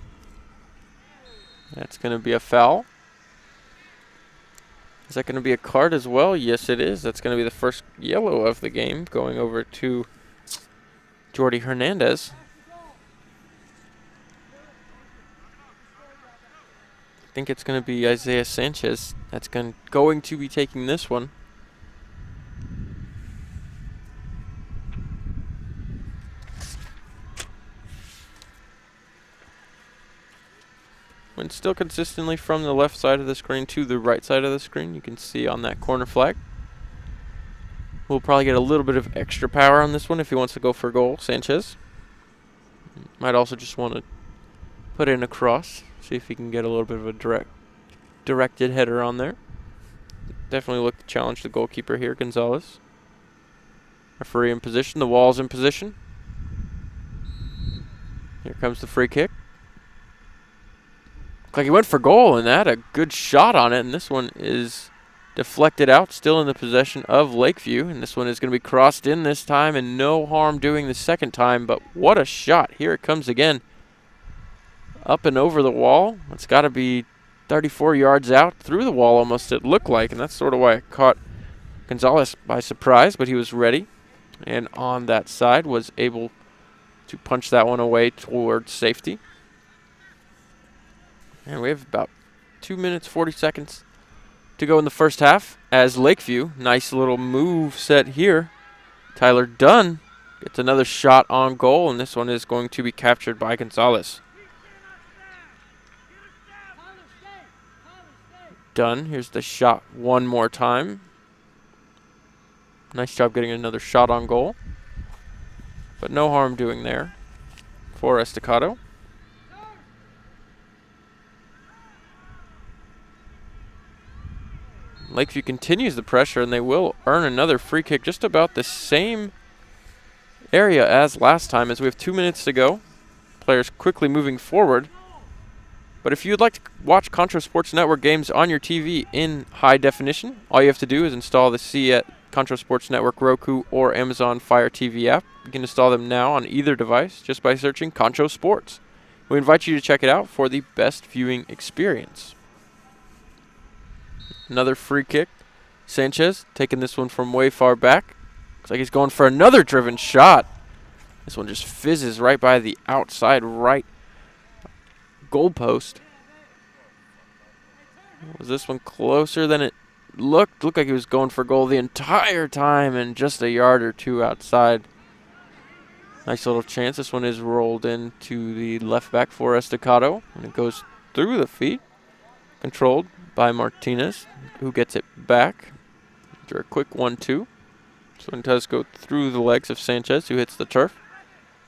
That's going to be a foul. Is that going to be a card as well? Yes, it is. That's going to be the first yellow of the game, going over to Jordy Hernandez. I think it's going to be Isaiah Sanchez that's going to be taking this one. Went still consistently from the left side of the screen to the right side of the screen. You can see on that corner flag. We'll probably get a little bit of extra power on this one if he wants to go for a goal, Sanchez. Might also just want to put in a cross, see if he can get a little bit of a directed header on there. Definitely look to challenge the goalkeeper here, Gonzalez. Referee in position, the wall's in position. Here comes the free kick. Looks like he went for goal and that, a good shot on it, and this one is deflected out, still in the possession of Lakeview, and this one is going to be crossed in this time, and no harm doing the second time, but what a shot. Here it comes again. Up and over the wall. It's got to be 34 yards out, through the wall almost, it looked like, and that's sort of why it caught Gonzalez by surprise, but he was ready, and on that side was able to punch that one away towards safety. And we have about 2 minutes, 40 seconds to go in the first half as Lakeview, nice little move set here. Tyler Dunn gets another shot on goal, and this one is going to be captured by Gonzalez. Dunn, here's the shot one more time. Nice job getting another shot on goal, but no harm doing there for Estacado. Lakeview continues the pressure, and they will earn another free kick just about the same area as last time, as we have 2 minutes to go. Players quickly moving forward. But if you'd like to watch Concho Sports Network games on your TV in high definition, all you have to do is install the See at Concho Sports Network Roku or Amazon Fire TV app. You can install them now on either device just by searching Concho Sports. We invite you to check it out for the best viewing experience. Another free kick. Sanchez taking this one from way far back. Looks like he's going for another driven shot. This one just fizzes right by the outside right goalpost. Was this one closer than it looked? Looked like he was going for goal the entire time and just a yard or two outside. Nice little chance. This one is rolled into the left back for Estacado, and it goes through the feet. Controlled by Martinez, who gets it back after a quick 1-2. This one does go through the legs of Sanchez, who hits the turf.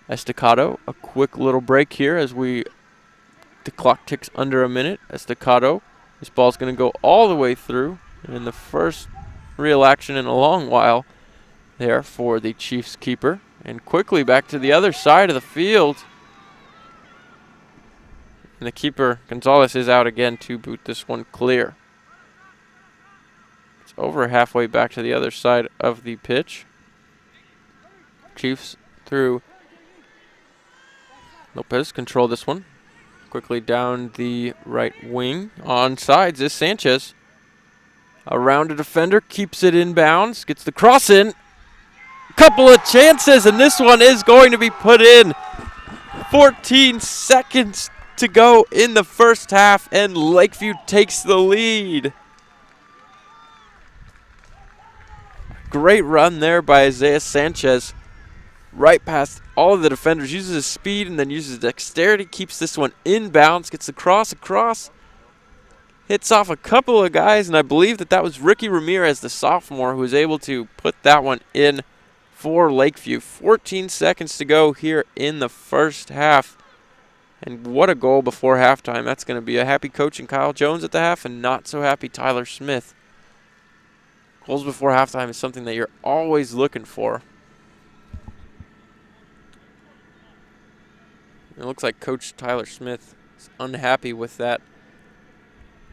Estacado, a quick little break here as the clock ticks under a minute. Estacado, this ball's going to go all the way through, and the first real action in a long while there for the Chiefs keeper. And quickly back to the other side of the field. And the keeper, Gonzalez, is out again to boot this one clear. It's over halfway back to the other side of the pitch. Chiefs through Lopez control this one. Quickly down the right wing. On sides is Sanchez. Around a defender, keeps it in bounds, gets the cross in. Couple of chances, and this one is going to be put in. 14 seconds to go in the first half, and Lakeview takes the lead. Great run there by Isaiah Sanchez. Right past all of the defenders, uses his speed and then uses dexterity, keeps this one in bounds, gets the cross across. Hits off a couple of guys, and I believe that was Ricky Ramirez, the sophomore, who was able to put that one in for Lakeview. 14 seconds to go here in the first half. And what a goal before halftime. That's going to be a happy coach and Kyle Jones at the half, and not so happy Tyler Smith. Goals before halftime is something that you're always looking for. It looks like Coach Tyler Smith is unhappy with that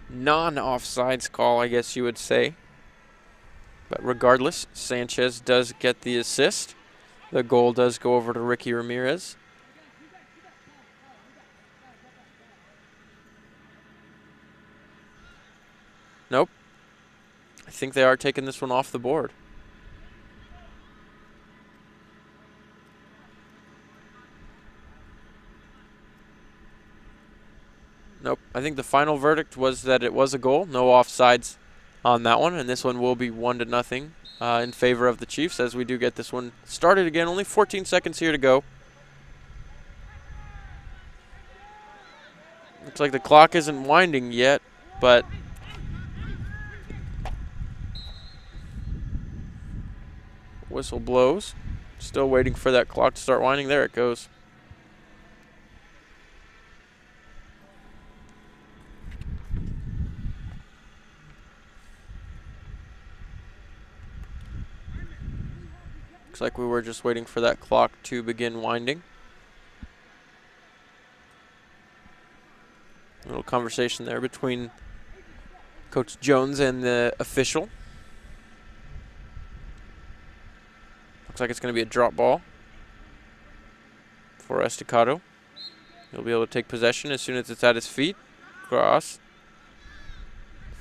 non-offsides call, I guess you would say. But regardless, Sanchez does get the assist. The goal does go over to Ricky Ramirez. Nope. I think they are taking this one off the board. Nope. I think the final verdict was that it was a goal. No offsides on that one. And this one will be 1-0 in favor of the Chiefs as we do get this one started again. Only 14 seconds here to go. Looks like the clock isn't winding yet, but whistle blows. Still waiting for that clock to start winding. There it goes. Looks like we were just waiting for that clock to begin winding. A little conversation there between Coach Jones and the official. Looks like it's going to be a drop ball for Estacado. He'll be able to take possession as soon as it's at his feet. Cross.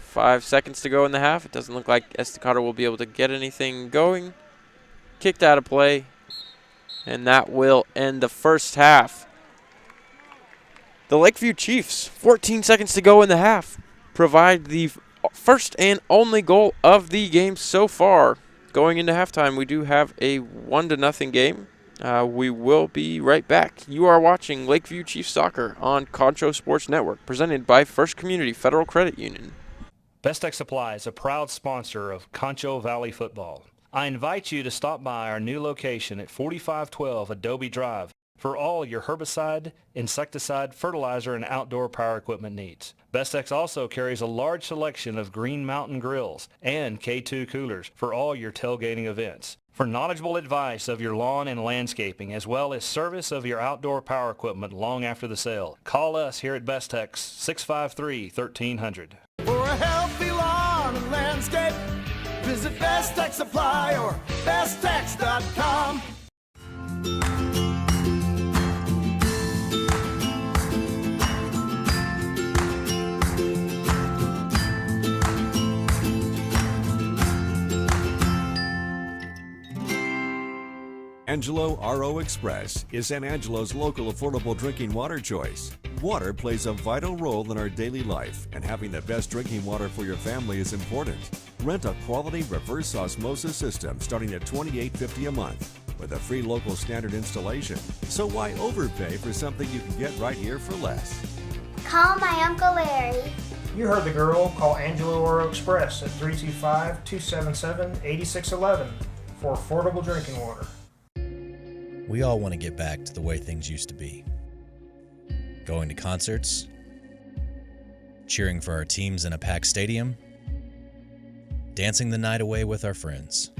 5 seconds to go in the half. It doesn't look like Estacado will be able to get anything going. Kicked out of play, and that will end the first half. The Lakeview Chiefs, 14 seconds to go in the half, provide the first and only goal of the game so far. Going into halftime, we do have a 1-0 game. We will be right back. You are watching Lakeview Chiefs Soccer on Concho Sports Network, presented by First Community Federal Credit Union. Best Tech Supply is a proud sponsor of Concho Valley Football. I invite you to stop by our new location at 4512 Adobe Drive for all your herbicide, insecticide, fertilizer, and outdoor power equipment needs. Bestex also carries a large selection of Green Mountain grills and K2 coolers for all your tailgating events. For knowledgeable advice of your lawn and landscaping, as well as service of your outdoor power equipment long after the sale, call us here at Bestex 653-1300. For a healthy lawn and landscape, visit Best Tech Supply or besttech.com. Angelo RO Express is San Angelo's local affordable drinking water choice. Water plays a vital role in our daily life, and having the best drinking water for your family is important. Rent a quality reverse osmosis system starting at $28.50 a month with a free local standard installation. So why overpay for something you can get right here for less? Call my Uncle Larry. You heard the girl. Call Angelo RO Express at 325-277-8611 for affordable drinking water. We all want to get back to the way things used to be. Going to concerts, cheering for our teams in a packed stadium, dancing the night away with our friends.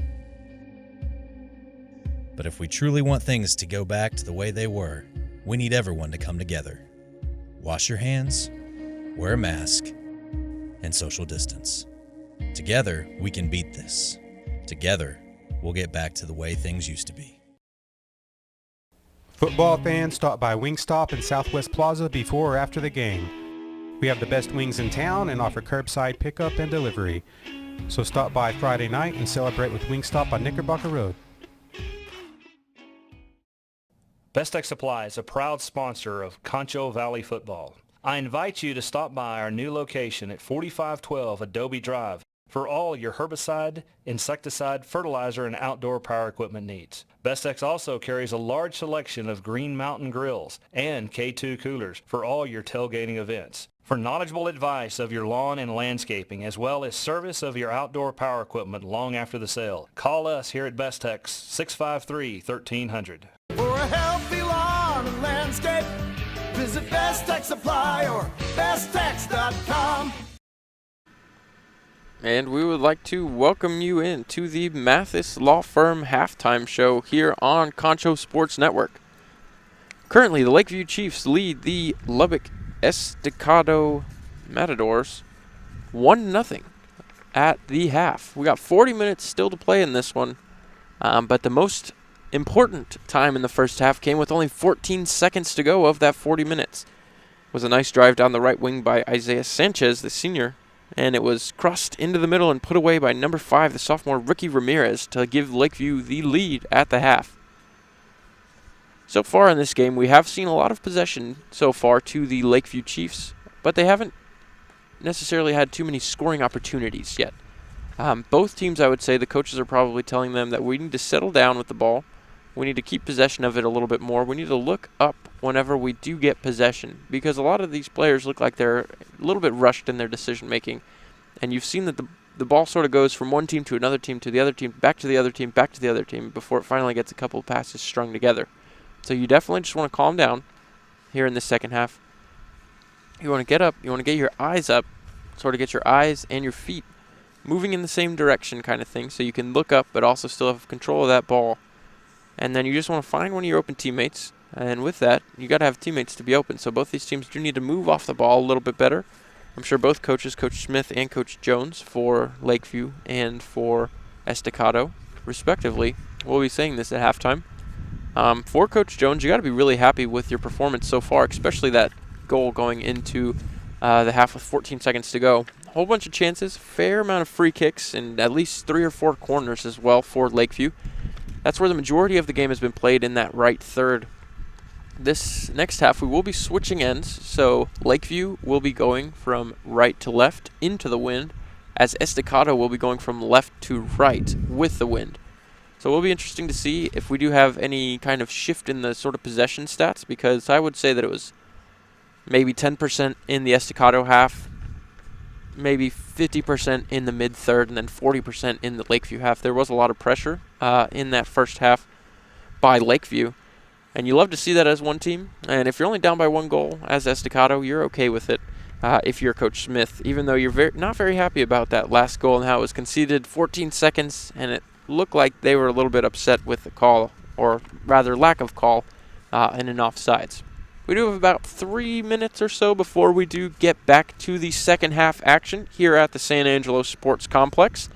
But if we truly want things to go back to the way they were, we need everyone to come together. Wash your hands, wear a mask, and social distance. Together, we can beat this. Together, we'll get back to the way things used to be. Football fans, stop by Wingstop in Southwest Plaza before or after the game. We have the best wings in town and offer curbside pickup and delivery. So stop by Friday night and celebrate with Wingstop on Knickerbocker Road. Best Tech Supply is a proud sponsor of Concho Valley Football. I invite you to stop by our new location at 4512 Adobe Drive for all your herbicide, insecticide, fertilizer, and outdoor power equipment needs. Bestex also carries a large selection of Green Mountain grills and K2 coolers for all your tailgating events. For knowledgeable advice of your lawn and landscaping, as well as service of your outdoor power equipment long after the sale, call us here at Bestex 653-1300. For a healthy lawn and landscape, visit Best Tech Supply or besttech.com. And we would like to welcome you in to the Mathis Law Firm halftime show here on Concho Sports Network. Currently, the Lakeview Chiefs lead the Lubbock Estacado Matadors 1-0 at the half. We got 40 minutes still to play in this one, but the most important time in the first half came with only 14 seconds to go of that 40 minutes. It was a nice drive down the right wing by Isaiah Sanchez, the senior, and it was crossed into the middle and put away by number 5, the sophomore Ricky Ramirez, to give Lakeview the lead at the half. So far in this game, we have seen a lot of possession so far to the Lakeview Chiefs, but they haven't necessarily had too many scoring opportunities yet. Both teams, I would say, the coaches are probably telling them that we need to settle down with the ball. We need to keep possession of it a little bit more. We need to look up whenever we do get possession, because a lot of these players look like they're a little bit rushed in their decision making. And you've seen that the ball sort of goes from one team to another team to the other team, back to the other team, back to the other team, before it finally gets a couple of passes strung together. So you definitely just want to calm down here in the second half. You want to get up, you want to get your eyes up, sort of get your eyes and your feet moving in the same direction kind of thing, so you can look up but also still have control of that ball. And then you just want to find one of your open teammates, and with that, you got to have teammates to be open. So both these teams do need to move off the ball a little bit better. I'm sure both coaches, Coach Smith and Coach Jones for Lakeview and for Estacado, respectively, will be saying this at halftime. For Coach Jones, you got to be really happy with your performance so far, especially that goal going into the half with 14 seconds to go. A whole bunch of chances, fair amount of free kicks, and at least 3 or 4 corners as well for Lakeview. That's where the majority of the game has been played, in that right third. This next half, we will be switching ends, so Lakeview will be going from right to left into the wind, as Estacado will be going from left to right with the wind. So it will be interesting to see if we do have any kind of shift in the sort of possession stats, because I would say that it was maybe 10% in the Estacado half, maybe 50% in the mid-third, and then 40% in the Lakeview half. There was a lot of pressure in that first half by Lakeview, and you love to see that as one team. And if you're only down by 1 goal as Estacado, you're okay with it if you're Coach Smith, even though you're not very happy about that last goal and how it was conceded 14 seconds, and it looked like they were a little bit upset with the call, or rather lack of call, in an offsides. We do have about 3 minutes or so before we do get back to the second half action here at the San Angelo Sports Complex.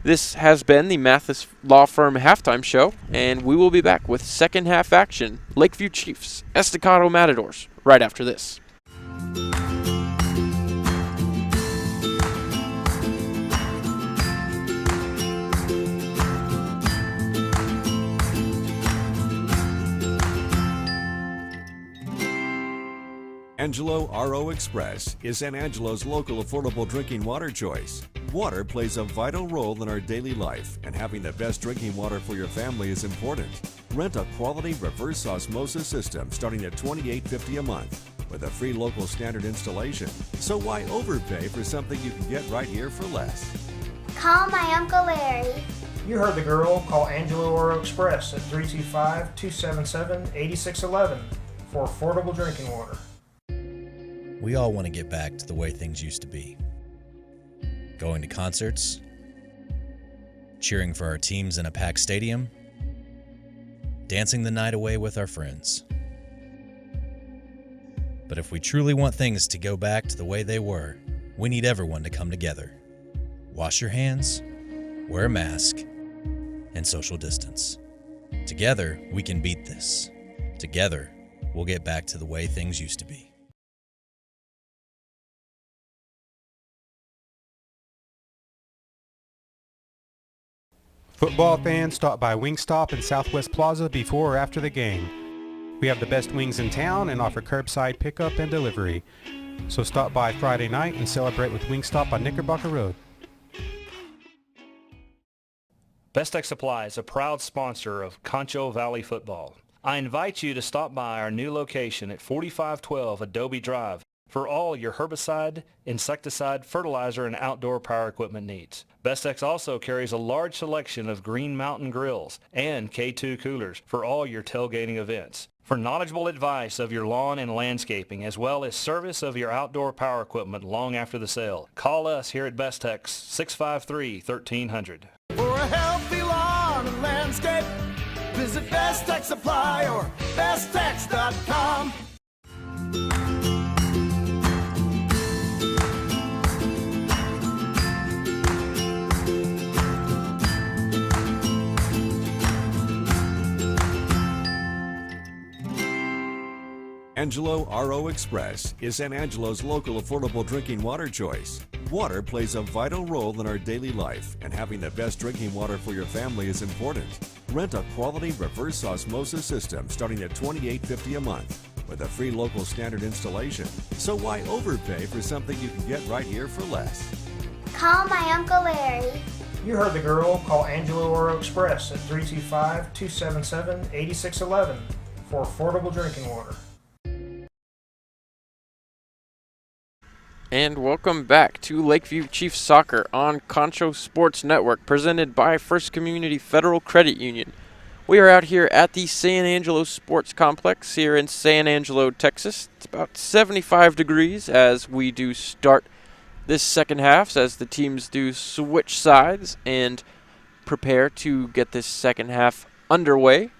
This has been the Mathis Law Firm halftime show, and we will be back with second half action, Lakeview Chiefs, Estacado Matadors, right after this. Angelo RO Express is San Angelo's local affordable drinking water choice. Water plays a vital role in our daily life, and having the best drinking water for your family is important. Rent a quality reverse osmosis system starting at $28.50 a month with a free local standard installation. So why overpay for something you can get right here for less? Call my Uncle Larry. You heard the girl. Call Angelo RO Express at 325-277-8611 for affordable drinking water. We all want to get back to the way things used to be. Going to concerts, cheering for our teams in a packed stadium, dancing the night away with our friends. But if we truly want things to go back to the way they were, we need everyone to come together. Wash your hands, wear a mask, and social distance. Together, we can beat this. Together, we'll get back to the way things used to be. Football fans, stop by Wingstop in Southwest Plaza before or after the game. We have the best wings in town and offer curbside pickup and delivery. So stop by Friday night and celebrate with Wingstop on Knickerbocker Road. Best Tech Supply is a proud sponsor of Concho Valley Football. I invite you to stop by our new location at 4512 Adobe Drive for all your herbicide, insecticide, fertilizer, and outdoor power equipment needs. Bestex also carries a large selection of Green Mountain grills and K2 coolers for all your tailgating events. For knowledgeable advice of your lawn and landscaping, as well as service of your outdoor power equipment long after the sale, call us here at Bestex 653-1300. For a healthy lawn and landscape, visit Best Tech Supply or besttech.com. Angelo RO Express is San Angelo's local affordable drinking water choice. Water plays a vital role in our daily life, and having the best drinking water for your family is important. Rent a quality reverse osmosis system starting at $28.50 a month with a free local standard installation. So why overpay for something you can get right here for less? Call my Uncle Larry. You heard the girl. Call Angelo Oro Express at 325-277-8611 for affordable drinking water. And welcome back to Lakeview Chiefs Soccer on Concho Sports Network, presented by First Community Federal Credit Union. We are out here at the San Angelo Sports Complex here in San Angelo, Texas. It's about 75 degrees as we do start this second half, as the teams do switch sides and prepare to get this second half underway.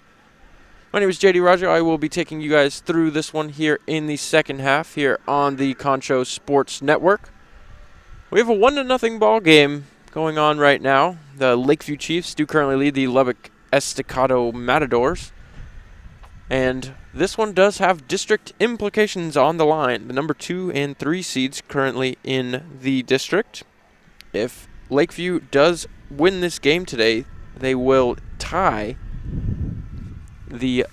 My name is JD Roger. I will be taking you guys through this one here in the second half here on the Concho Sports Network. We have a 1-0 ball game going on right now. The Lakeview Chiefs do currently lead the Lubbock Estacado Matadors. And this one does have district implications on the line. The number 2 and 3 seeds currently in the district. If Lakeview does win this game today, they will tie the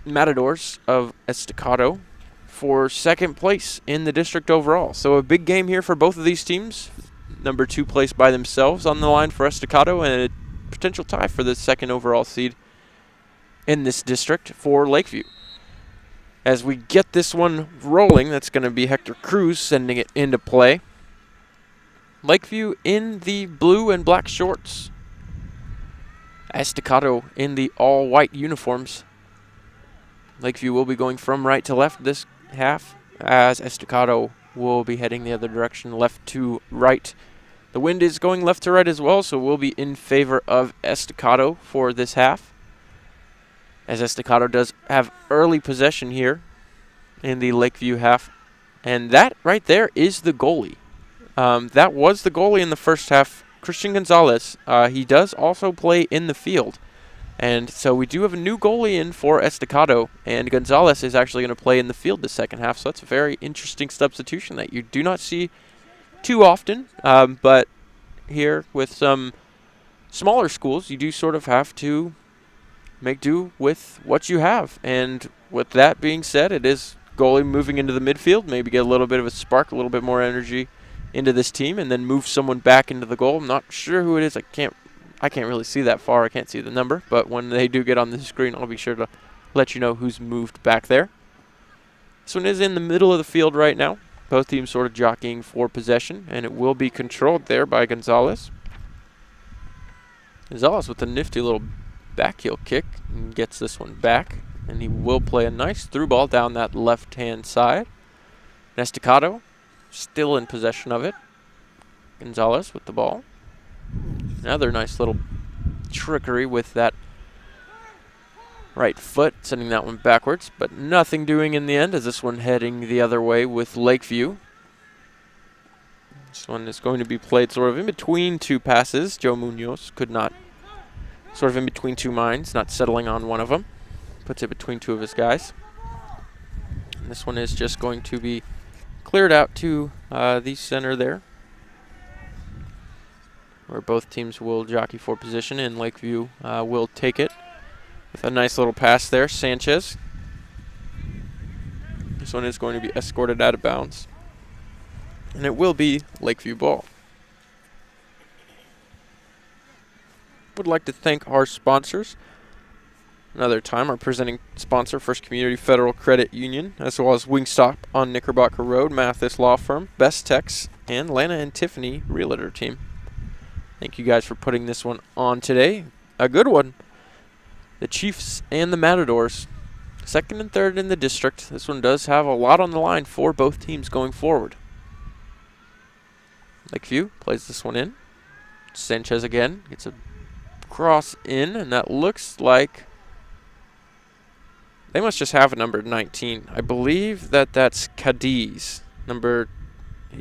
Matadors of Estacado for second place in the district overall. So a big game here for both of these teams. Number 2 placed by themselves on the line for Estacado, and a potential tie for the second overall seed in this district for Lakeview. As we get this one rolling, that's going to be Hector Cruz sending it into play. Lakeview in the blue and black shorts. Estacado in the all-white uniforms. Lakeview will be going from right to left this half, as Estacado will be heading the other direction, left to right. The wind is going left to right as well, so we'll be in favor of Estacado for this half, as Estacado does have early possession here in the Lakeview half. And that right there is the goalie. That was the goalie in the first half, Christian Gonzalez. He does also play in the field. And so we do have a new goalie in for Estacado, and Gonzalez is actually going to play in the field the second half. So that's a very interesting substitution that you do not see too often. But here with some smaller schools, you do sort of have to make do with what you have. And with that being said, it is goalie moving into the midfield, maybe get a little bit of a spark, a little bit more energy into this team, and then move someone back into the goal. I'm not sure who it is. I can't really see that far. I can't see the number, but when they do get on the screen, I'll be sure to let you know who's moved back there. This one is in the middle of the field right now. Both teams sort of jockeying for possession, and it will be controlled there by Gonzalez. Gonzalez with a nifty little back heel kick and gets this one back, and he will play a nice through ball down that left-hand side. Estacado still in possession of it. Gonzalez with the ball. Another nice little trickery with that right foot, sending that one backwards, but nothing doing in the end, as this one heading the other way with Lakeview. This one is going to be played sort of in between two passes. Joe Munoz could not, sort of in between two minds, not settling on one of them. Puts it between two of his guys. And this one is just going to be cleared out to the center there, where both teams will jockey for position, and Lakeview will take it with a nice little pass there. Sanchez. This one is going to be escorted out of bounds, and it will be Lakeview ball. Would like to thank our sponsors another time. Our presenting sponsor, First Community Federal Credit Union, as well as Wingstop on Knickerbocker Road, Mathis Law Firm, Best Tex, and Lana and Tiffany Realtor Team. Thank you guys for putting this one on today. A good one. The Chiefs and the Matadors, second and third in the district. This one does have a lot on the line for both teams going forward. Lakeview plays this one in. Sanchez again gets a cross in, and that looks like they must just have a number 19. I believe that's Cadiz.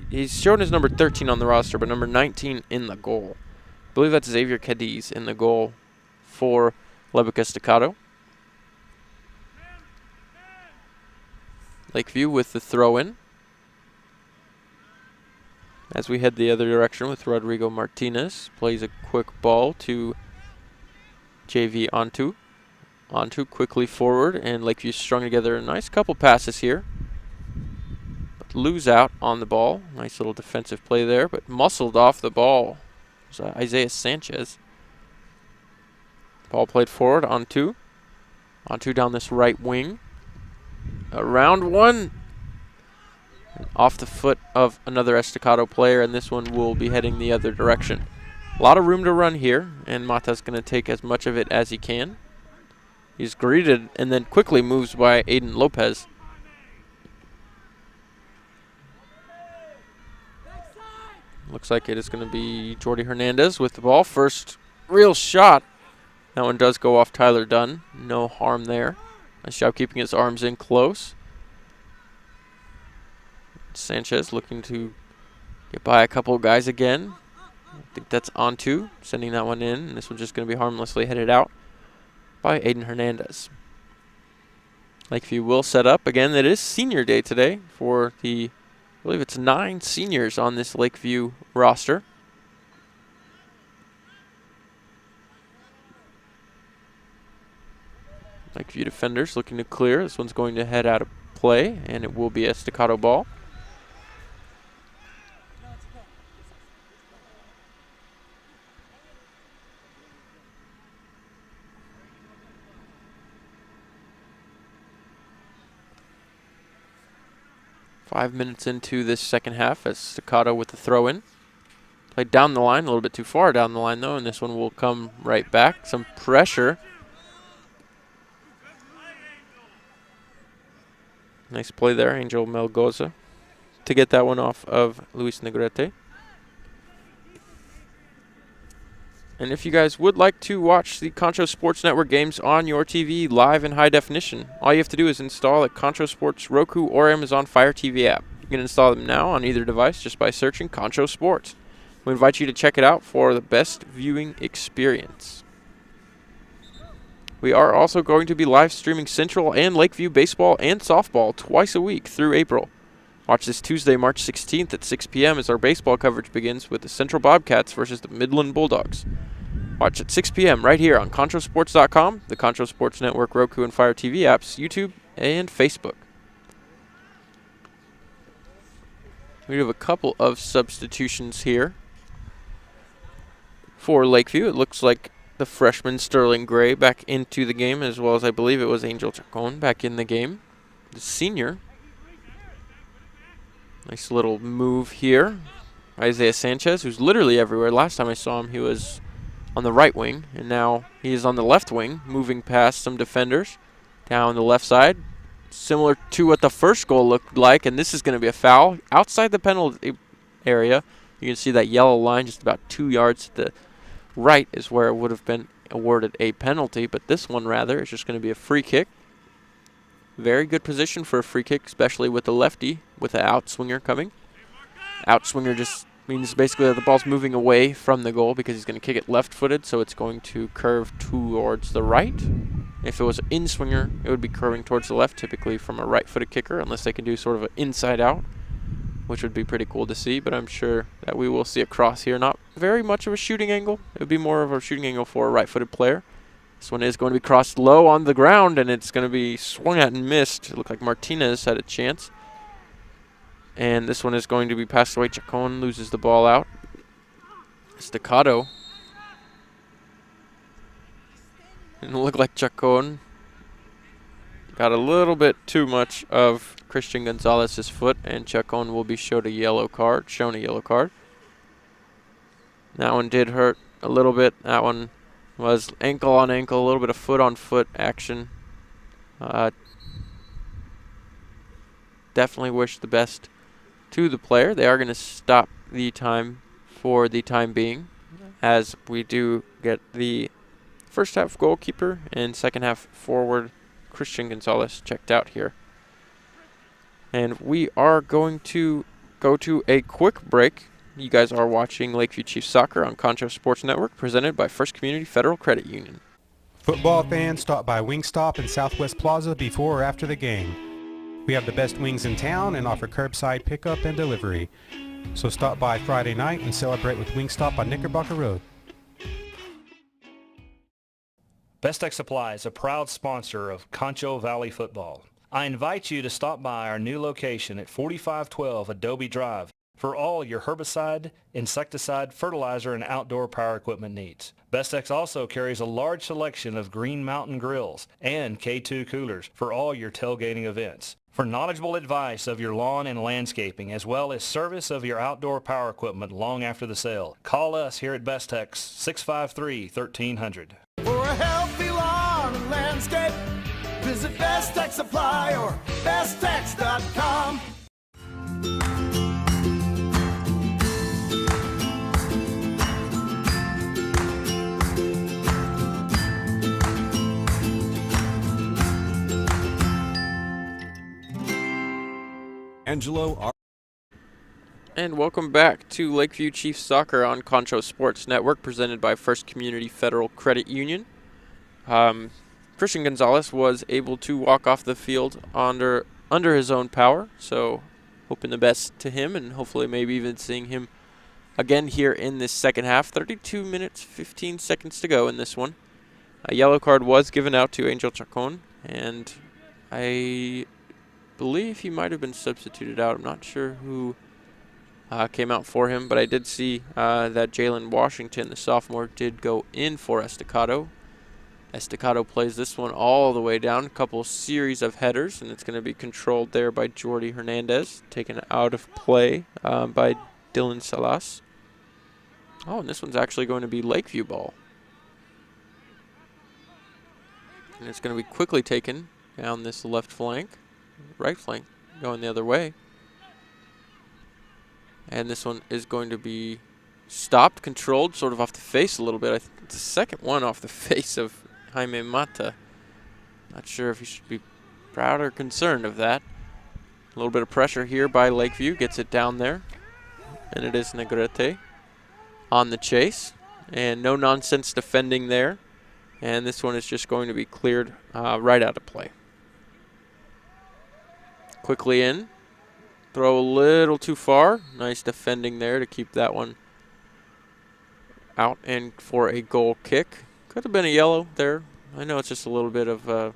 He's shown as number 13 on the roster, but number 19 in the goal. I believe that's Xavier Cadiz in the goal for Lubbock Estacado. Lakeview with the throw-in, as we head the other direction with Rodrigo Martinez. Plays a quick ball to JV Antu. Antu quickly forward, and Lakeview strung together a nice couple passes here. But lose out on the ball. Nice little defensive play there, but muscled off the ball. It was Isaiah Sanchez. Ball played forward, Antu. Antu down this right wing. Around one. Off the foot of another Estacado player, and this one will be heading the other direction. A lot of room to run here, and Mata's going to take as much of it as he can. He's greeted and then quickly moves by Aiden Lopez. Looks like it is going to be Jordy Hernandez with the ball. First real shot. That one does go off Tyler Dunn. No harm there. Nice job keeping his arms in close. Sanchez looking to get by a couple of guys again. I think that's Antu sending that one in, and this one's just going to be harmlessly headed out by Aiden Hernandez. Lakeview will set up. Again, it is senior day today for I believe it's 9 seniors on this Lakeview roster. Lakeview defenders looking to clear. This one's going to head out of play, and it will be a Estacado ball. Five minutes into this second half, as Estacado with the throw-in. Played down the line, a little bit too far down the line though, and this one will come right back. Some pressure. Nice play there, Angel Melgoza, to get that one off of Luis Negrete. And if you guys would like to watch the Concho Sports Network games on your TV live in high definition, all you have to do is install a Concho Sports Roku or Amazon Fire TV app. You can install them now on either device just by searching Concho Sports. We invite you to check it out for the best viewing experience. We are also going to be live streaming Central and Lakeview baseball and softball twice a week through April. Watch this Tuesday, March 16th at 6 p.m. as our baseball coverage begins with the Central Bobcats versus the Midland Bulldogs. Watch at 6 p.m. right here on ConchoSports.com, the Concho Sports Network, Roku, and Fire TV apps, YouTube, and Facebook. We have a couple of substitutions here for Lakeview. It looks like the freshman Sterling Gray back into the game, as well as I believe it was Angel Chacon back in the game. The senior. Nice little move here. Isaiah Sanchez, who's literally everywhere. Last time I saw him, he was on the right wing, and now he is on the left wing, moving past some defenders down the left side. Similar to what the first goal looked like, and this is going to be a foul. Outside the penalty area, you can see that yellow line just about 2 yards to the right is where it would have been awarded a penalty, but this one rather is just going to be a free kick. Very good position for a free kick, especially with the lefty, with the outswinger coming. Outswinger just means basically that the ball's moving away from the goal because he's going to kick it left-footed, so it's going to curve towards the right. If it was an in-swinger, it would be curving towards the left, typically from a right-footed kicker, unless they can do sort of an inside-out, which would be pretty cool to see. But I'm sure that we will see a cross here. Not very much of a shooting angle. It would be more of a shooting angle for a right-footed player. This one is going to be crossed low on the ground, and it's going to be swung at and missed. It looked like Martinez had a chance. And this one is going to be passed away. Chacon loses the ball out. Estacado. And it looked like Chacon got a little bit too much of Christian Gonzalez's foot, and Chacon will be shown a yellow card. That one did hurt a little bit. That one was ankle on ankle, a little bit of foot on foot action. Definitely wish the best to the player. They are going to stop the time for the time being, as we do get the first half goalkeeper and second half forward Christian Gonzalez checked out here. And we are going to go to a quick break. You guys are watching Lakeview Chiefs Soccer on Concho Sports Network, presented by First Community Federal Credit Union. Football fans, stop by Wingstop in Southwest Plaza before or after the game. We have the best wings in town and offer curbside pickup and delivery. So stop by Friday night and celebrate with Wingstop on Knickerbocker Road. Best Tech Supply is a proud sponsor of Concho Valley Football. I invite you to stop by our new location at 4512 Adobe Drive for all your herbicide, insecticide, fertilizer, and outdoor power equipment needs. Bestex also carries a large selection of Green Mountain grills and K2 coolers for all your tailgating events. For knowledgeable advice of your lawn and landscaping, as well as service of your outdoor power equipment long after the sale, call us here at Bestex 653-1300. For a healthy lawn and landscape, visit Best Tech Supply or besttech.com. Angelo. And welcome back to Lakeview Chiefs Soccer on Concho Sports Network, presented by First Community Federal Credit Union. Christian Gonzalez was able to walk off the field under his own power, so hoping the best to him, and hopefully maybe even seeing him again here in this second half. 32 minutes, 15 seconds to go in this one. A yellow card was given out to Angel Chacon, and I believe he might have been substituted out. I'm not sure who came out for him, but I did see that Jalen Washington, the sophomore, did go in for Estacado. Estacado plays this one all the way down, a couple series of headers, and it's going to be controlled there by Jordi Hernandez, taken out of play by Dylan Salas. Oh, and this one's actually going to be Lakeview ball. And it's going to be quickly taken down this left flank. Right flank going the other way. And this one is going to be stopped, controlled, sort of off the face a little bit. I think it's the second one off the face of Jaime Mata. Not sure if you should be proud or concerned of that. A little bit of pressure here by Lakeview. Gets it down there. And it is Negrete on the chase. And no nonsense defending there. And this one is just going to be cleared right out of play. Quickly in. Throw a little too far. Nice defending there to keep that one out and for a goal kick. Could have been a yellow there. I know it's just a little bit of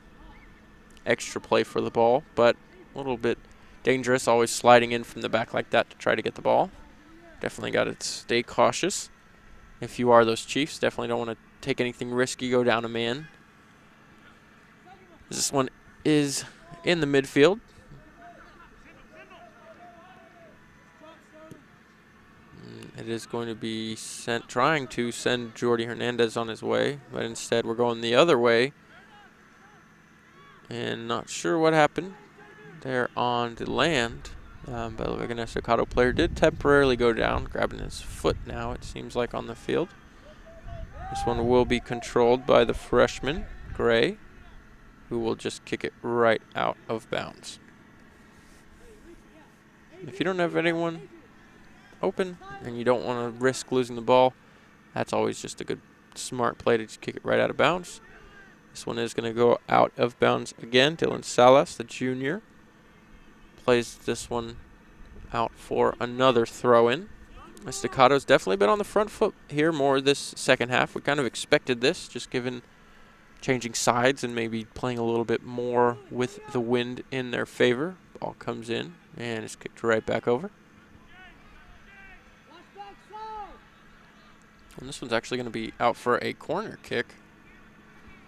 extra play for the ball, but a little bit dangerous, always sliding in from the back like that to try to get the ball. Definitely got to stay cautious. If you are those Chiefs, definitely don't want to take anything risky, go down a man. This one is in the midfield. It is going to be trying to send Jordi Hernandez on his way, but instead we're going the other way. And not sure what happened there on the land. But the Lubbock Estacado player did temporarily go down, grabbing his foot now, it seems like, on the field. This one will be controlled by the freshman, Gray, who will just kick it right out of bounds. If you don't have anyone open and you don't want to risk losing the ball, that's always just a good smart play to just kick it right out of bounds. This one is going to go out of bounds again. Dylan Salas, the junior, plays this one out for another throw-in. Estacado's definitely been on the front foot here more this second half. We kind of expected this, just given changing sides and maybe playing a little bit more with the wind in their favor. Ball comes in and is kicked right back over. And this one's actually going to be out for a corner kick.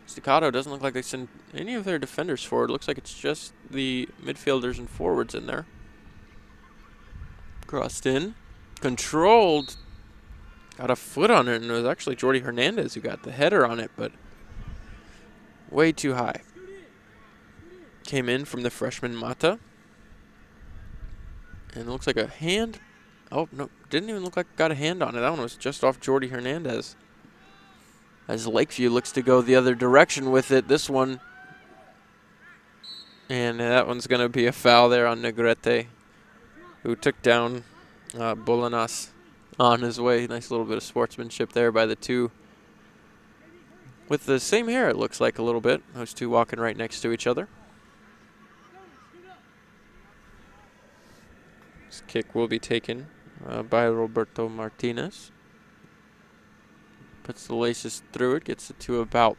Estacado doesn't look like they send any of their defenders forward. Looks like it's just the midfielders and forwards in there. Crossed in. Controlled. Got a foot on it, and it was actually Jordy Hernandez who got the header on it, but way too high. Came in from the freshman Mata. And it looks like a hand. Oh, no, didn't even look like it got a hand on it. That one was just off Jordy Hernandez. As Lakeview looks to go the other direction with it. This one. And that one's going to be a foul there on Negrete, who took down Bolanas on his way. Nice little bit of sportsmanship there by the two. With the same hair, it looks like a little bit. Those two walking right next to each other. This kick will be taken by Roberto Martinez. Puts the laces through it, gets it to about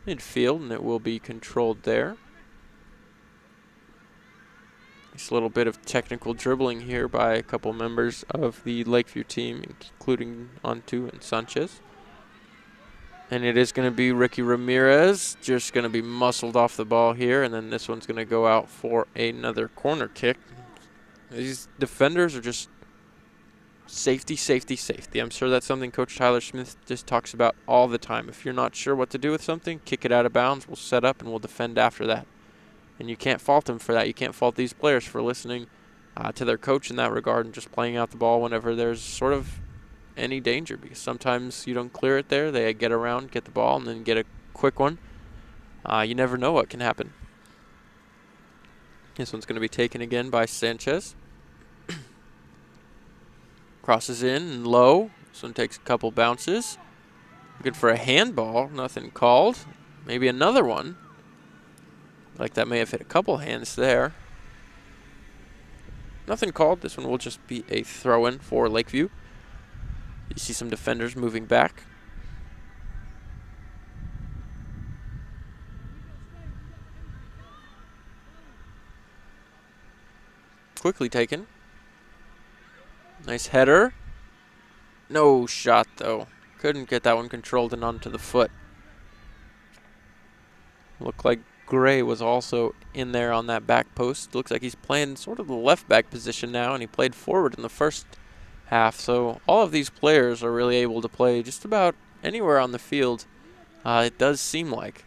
midfield, and it will be controlled there. Nice little bit of technical dribbling here by a couple members of the Lakeview team, including Antu and Sanchez. And it is going to be Ricky Ramirez, just going to be muscled off the ball here, and then this one's going to go out for another corner kick. These defenders are just safety, safety, safety. I'm sure that's something Coach Tyler Smith just talks about all the time. If you're not sure what to do with something, kick it out of bounds. We'll set up and we'll defend after that. And you can't fault them for that. You can't fault these players for listening to their coach in that regard and just playing out the ball whenever there's sort of any danger, because sometimes you don't clear it there. They get around, get the ball, and then get a quick one. You never know what can happen. This one's going to be taken again by Sanchez. Crosses in and low. This one takes a couple bounces. Good for a handball. Nothing called. Maybe another one. Like that may have hit a couple hands there. Nothing called. This one will just be a throw-in for Lakeview. You see some defenders moving back. Quickly taken. Nice header. No shot, though. Couldn't get that one controlled and onto the foot. Looked like Gray was also in there on that back post. Looks like he's playing sort of the left back position now, and he played forward in the first half. So all of these players are really able to play just about anywhere on the field. It does seem like.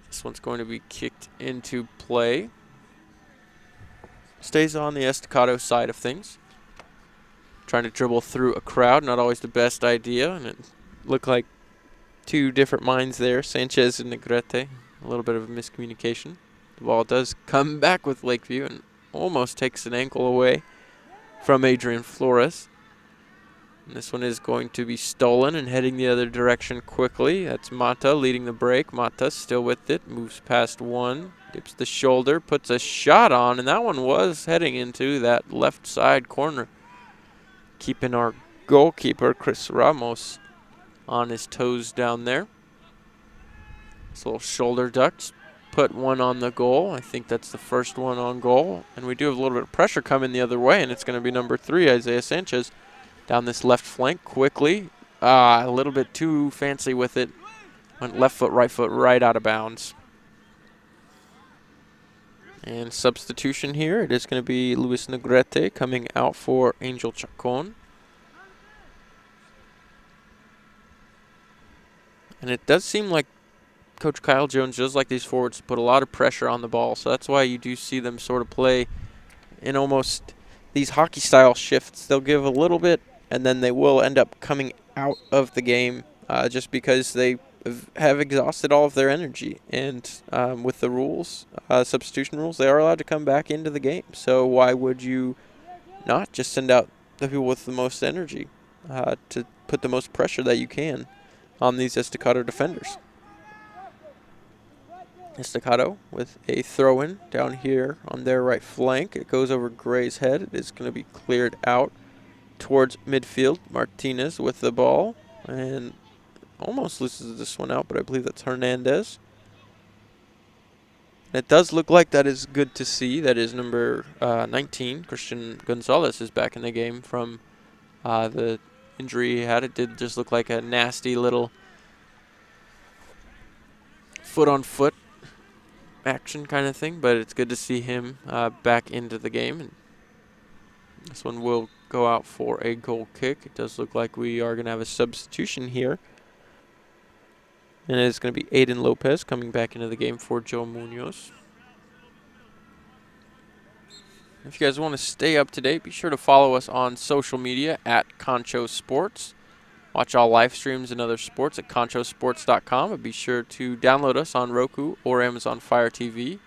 This one's going to be kicked into play. Stays on the Estacado side of things. Trying to dribble through a crowd, not always the best idea. And it looked like two different minds there, Sanchez and Negrete. A little bit of a miscommunication. The ball does come back with Lakeview and almost takes an ankle away from Adrian Flores. And this one is going to be stolen and heading the other direction quickly. That's Mata leading the break. Mata still with it. Moves past one. Dips the shoulder. Puts a shot on. And that one was heading into that left side corner. Keeping our goalkeeper, Chris Ramos, on his toes down there. This little shoulder duck. Put one on the goal. I think that's the first one on goal. And we do have a little bit of pressure coming the other way. And it's going to be number 3, Isaiah Sanchez. Down this left flank quickly. A little bit too fancy with it. Went left foot, right out of bounds. And substitution here. It is going to be Luis Negrete coming out for Angel Chacon. And it does seem like Coach Kyle Jones does like these forwards to put a lot of pressure on the ball. So that's why you do see them sort of play in almost these hockey-style shifts. They'll give a little bit, and then they will end up coming out of the game just because they have exhausted all of their energy. And with the rules, substitution rules, they are allowed to come back into the game. So why would you not just send out the people with the most energy to put the most pressure that you can on these Estacado defenders? Estacado with a throw-in down here on their right flank. It goes over Gray's head. It is going to be cleared out towards midfield. Martinez with the ball and almost loses this one out, but I believe that's Hernandez. It does look like that is good to see. That is number 19. Christian Gonzalez is back in the game from the injury he had. It did just look like a nasty little foot-on-foot action kind of thing, but it's good to see him back into the game. And this one will go out for a goal kick. It does look like we are going to have a substitution here. And it's going to be Aiden Lopez coming back into the game for Joe Munoz. If you guys want to stay up to date, be sure to follow us on social media at Concho Sports. Watch all live streams and other sports at conchosports.com. And be sure to download us on Roku or Amazon Fire TV.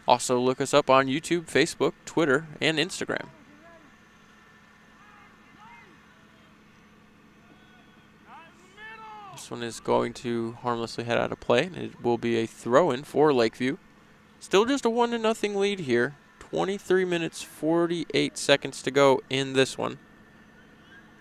Also look us up on YouTube, Facebook, Twitter, and Instagram. This one is going to harmlessly head out of play, and it will be a throw-in for Lakeview. Still just a 1-0 lead here. 23 minutes, 48 seconds to go in this one.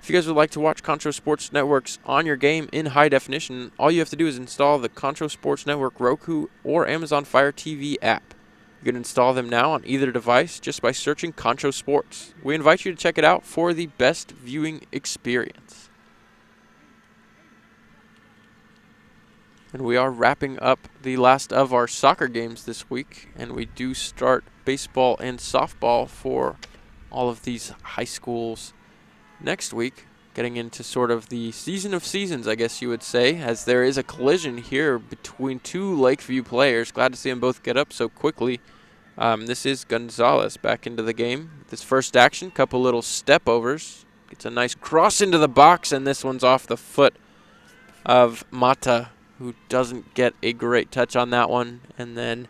If you guys would like to watch Concho Sports Networks on your game in high definition, all you have to do is install the Concho Sports Network Roku or Amazon Fire TV app. You can install them now on either device just by searching Concho Sports. We invite you to check it out for the best viewing experience. And we are wrapping up the last of our soccer games this week, and we do start baseball and softball for all of these high schools next week, getting into sort of the season of seasons, I guess you would say, as there is a collision here between two Lakeview players. Glad to see them both get up so quickly. This is Gonzalez back into the game. This first action, couple little step overs. Gets a nice cross into the box, and this one's off the foot of Mata, who doesn't get a great touch on that one. And then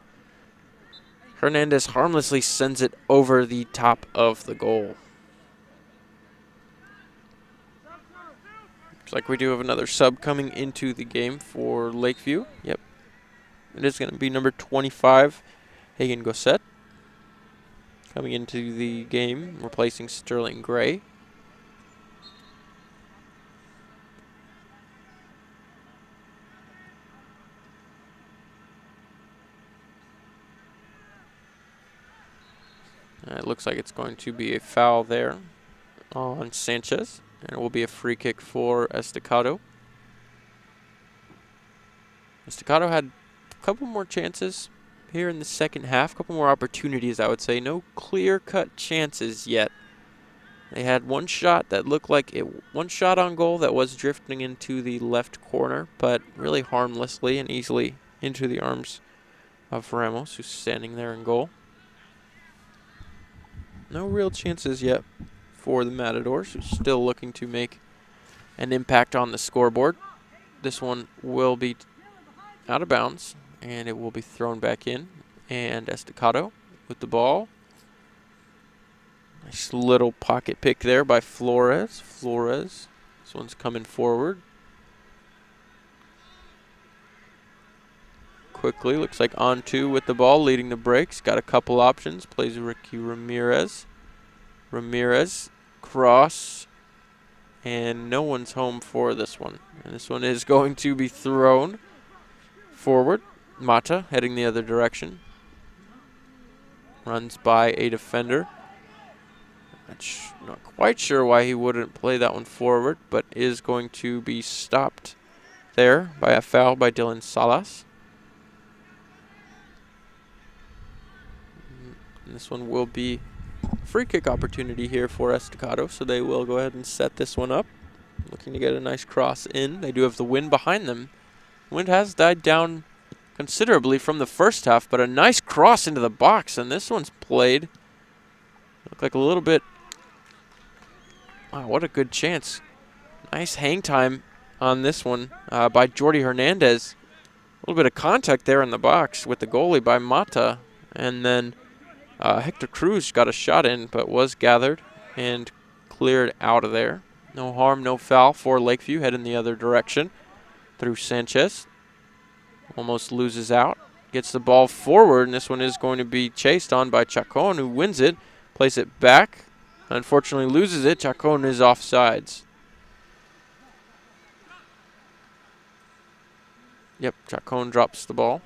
Hernandez harmlessly sends it over the top of the goal. Looks like we do have another sub coming into the game for Lakeview. Yep. It is going to be number 25, Hagen Gosset, coming into the game, replacing Sterling Gray. It looks like it's going to be a foul there on Sanchez, and it will be a free kick for Estacado. Estacado had a couple more chances here in the second half, a couple more opportunities, I would say. No clear-cut chances yet. They had one shot that looked like one shot on goal that was drifting into the left corner, but really harmlessly and easily into the arms of Ramos, who's standing there in goal. No real chances yet for the Matadors, who's still looking to make an impact on the scoreboard. This one will be out of bounds, and it will be thrown back in. And Estacado with the ball. Nice little pocket pick there by Flores. This one's coming forward quickly. Looks like On2 with the ball, leading the breaks. Got a couple options. Plays Ricky Ramirez. Cross. And no one's home for this one. And this one is going to be thrown forward. Mata heading the other direction. Runs by a defender. Not quite sure why he wouldn't play that one forward, but is going to be stopped there by a foul by Dylan Salas. And this one will be a free kick opportunity here for Estacado, so they will go ahead and set this one up. Looking to get a nice cross in. They do have the wind behind them. Wind has died down considerably from the first half, but a nice cross into the box, and this one's played. Look like a little bit. Wow, what a good chance. Nice hang time on this one by Jordi Hernandez. A little bit of contact there in the box with the goalie by Mata, and then Hector Cruz got a shot in, but was gathered and cleared out of there. No harm, no foul for Lakeview, heading the other direction through Sanchez. Almost loses out. gets the ball forward, and this one is going to be chased on by Chacon, who wins it, plays it back, unfortunately loses it. Chacon is offsides. Yep, Chacon drops the ball.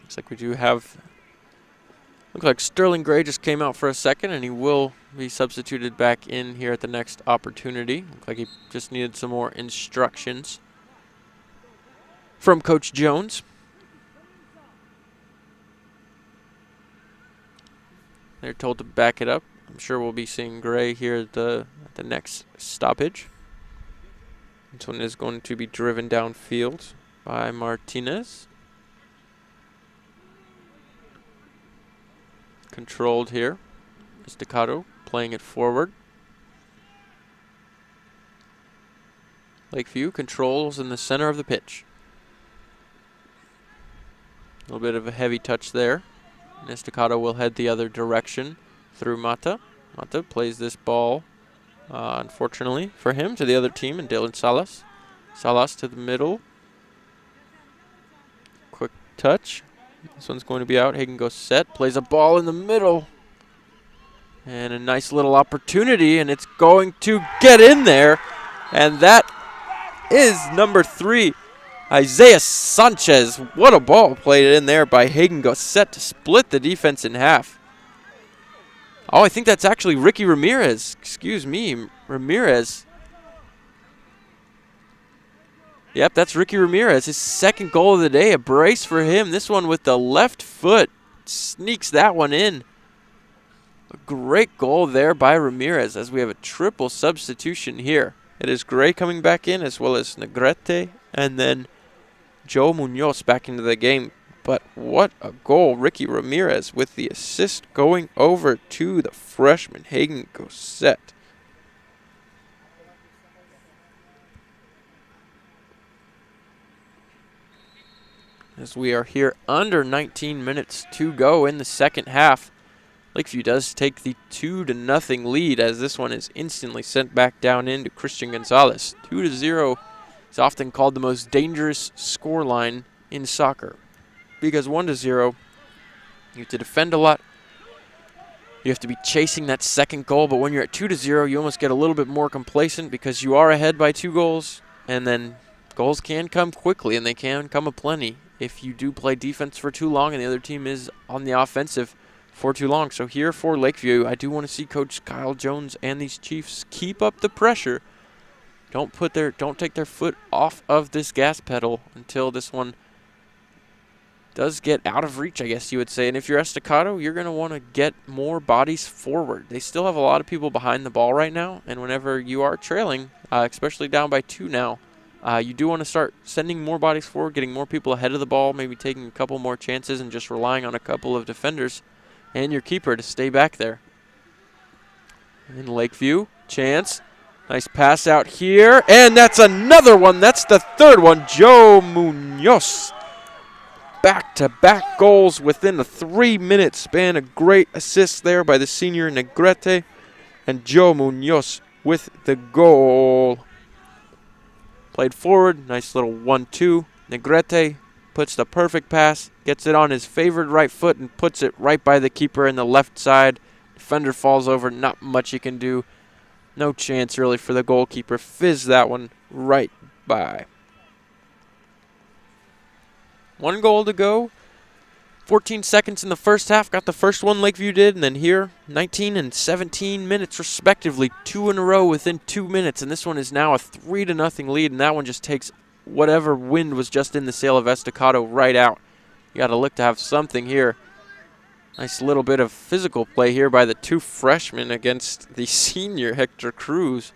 Looks like we do have, looks like Sterling Gray just came out for a second, and he will be substituted back in here at the next opportunity. Looks like he just needed some more instructions from Coach Jones. They're told to back it up. I'm sure we'll be seeing Gray here at the next stoppage. This one is going to be driven downfield by Martinez. Controlled here. Estacado playing it forward. Lakeview controls in the center of the pitch. A little bit of a heavy touch there. And Estacado will head the other direction through Mata. Mata plays this ball, unfortunately for him, to the other team, and Dylan Salas. Salas to the middle. Quick touch. This one's going to be out. Hagen goes set, plays a ball in the middle. And a nice little opportunity, and it's going to get in there. And that is number 3, Isaiah Sanchez. What a ball played in there by Hagen goes set to split the defense in half. Oh, I think that's actually Ricky Ramirez. Excuse me, Ramirez. Yep, that's Ricky Ramirez. His second goal of the day, a brace for him. This one with the left foot. Sneaks that one in. A great goal there by Ramirez as we have a triple substitution here. It is Gray coming back in, as well as Negrete, and then Joe Munoz back into the game. But what a goal. Ricky Ramirez with the assist going over to the freshman Hagen Gosset. As we are here under 19 minutes to go in the second half. Lakeview does take the 2-0 lead, as this one is instantly sent back down into Christian Gonzalez. 2-0 is often called the most dangerous scoreline in soccer, because 1-0, you have to defend a lot. You have to be chasing that second goal, but when you're at 2-0, you almost get a little bit more complacent because you are ahead by 2 goals, and then goals can come quickly, and they can come aplenty if you do play defense for too long and the other team is on the offensive for too long. So here for Lakeview, I do want to see Coach Kyle Jones and these Chiefs keep up the pressure. Don't take their foot off of this gas pedal until this one does get out of reach, I guess you would say. And if you're Estacado, you're going to want to get more bodies forward. They still have a lot of people behind the ball right now, and whenever you are trailing, especially down by 2 now, you do want to start sending more bodies forward, getting more people ahead of the ball, maybe taking a couple more chances and just relying on a couple of defenders and your keeper to stay back there. In Lakeview, chance. Nice pass out here, and that's another one. That's the 3rd one. Joe Munoz. Back-to-back goals within a 3-minute span. A great assist there by the senior Negrete, and Joe Munoz with the goal. Played forward, nice little 1-2. Negrete puts the perfect pass, gets it on his favored right foot and puts it right by the keeper in the left side. Defender falls over, not much you can do. No chance really for the goalkeeper. Fizzed that one right by. 1 goal to go. 14 seconds in the first half. Got the first one Lakeview did, and then here 19 and 17 minutes respectively. 2 in a row within 2 minutes, and this one is now a 3-0 lead, and that one just takes whatever wind was just in the sail of Estacado right out. You got to look to have something here. Nice little bit of physical play here by the 2 freshmen against the senior Hector Cruz,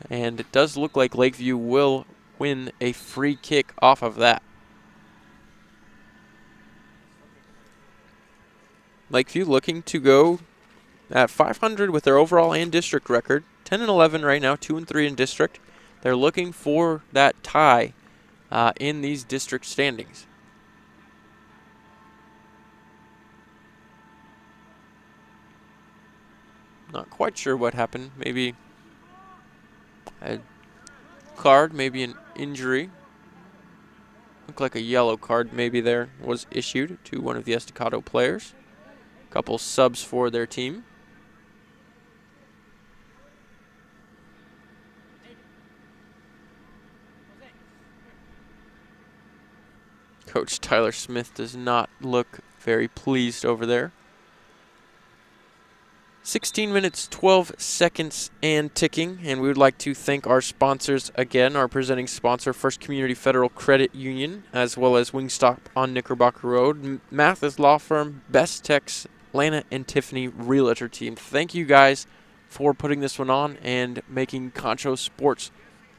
and it does look like Lakeview will win a free kick off of that. Lakeview looking to go at 500 with their overall and district record. 10-11 right now, 2-3 in district. They're looking for that tie in these district standings. Not quite sure what happened. Maybe a card, maybe an injury. Looked like a yellow card maybe there was issued to one of the Estacado players. Couple subs for their team. Coach Tyler Smith does not look very pleased over there. 16 minutes, 12 seconds and ticking. And we would like to thank our sponsors again, our presenting sponsor, First Community Federal Credit Union, as well as Wingstop on Knickerbocker Road, Mathis Law Firm, Best Techs, Lana and Tiffany Realtor Team. Thank you guys for putting this one on and making Concho Sports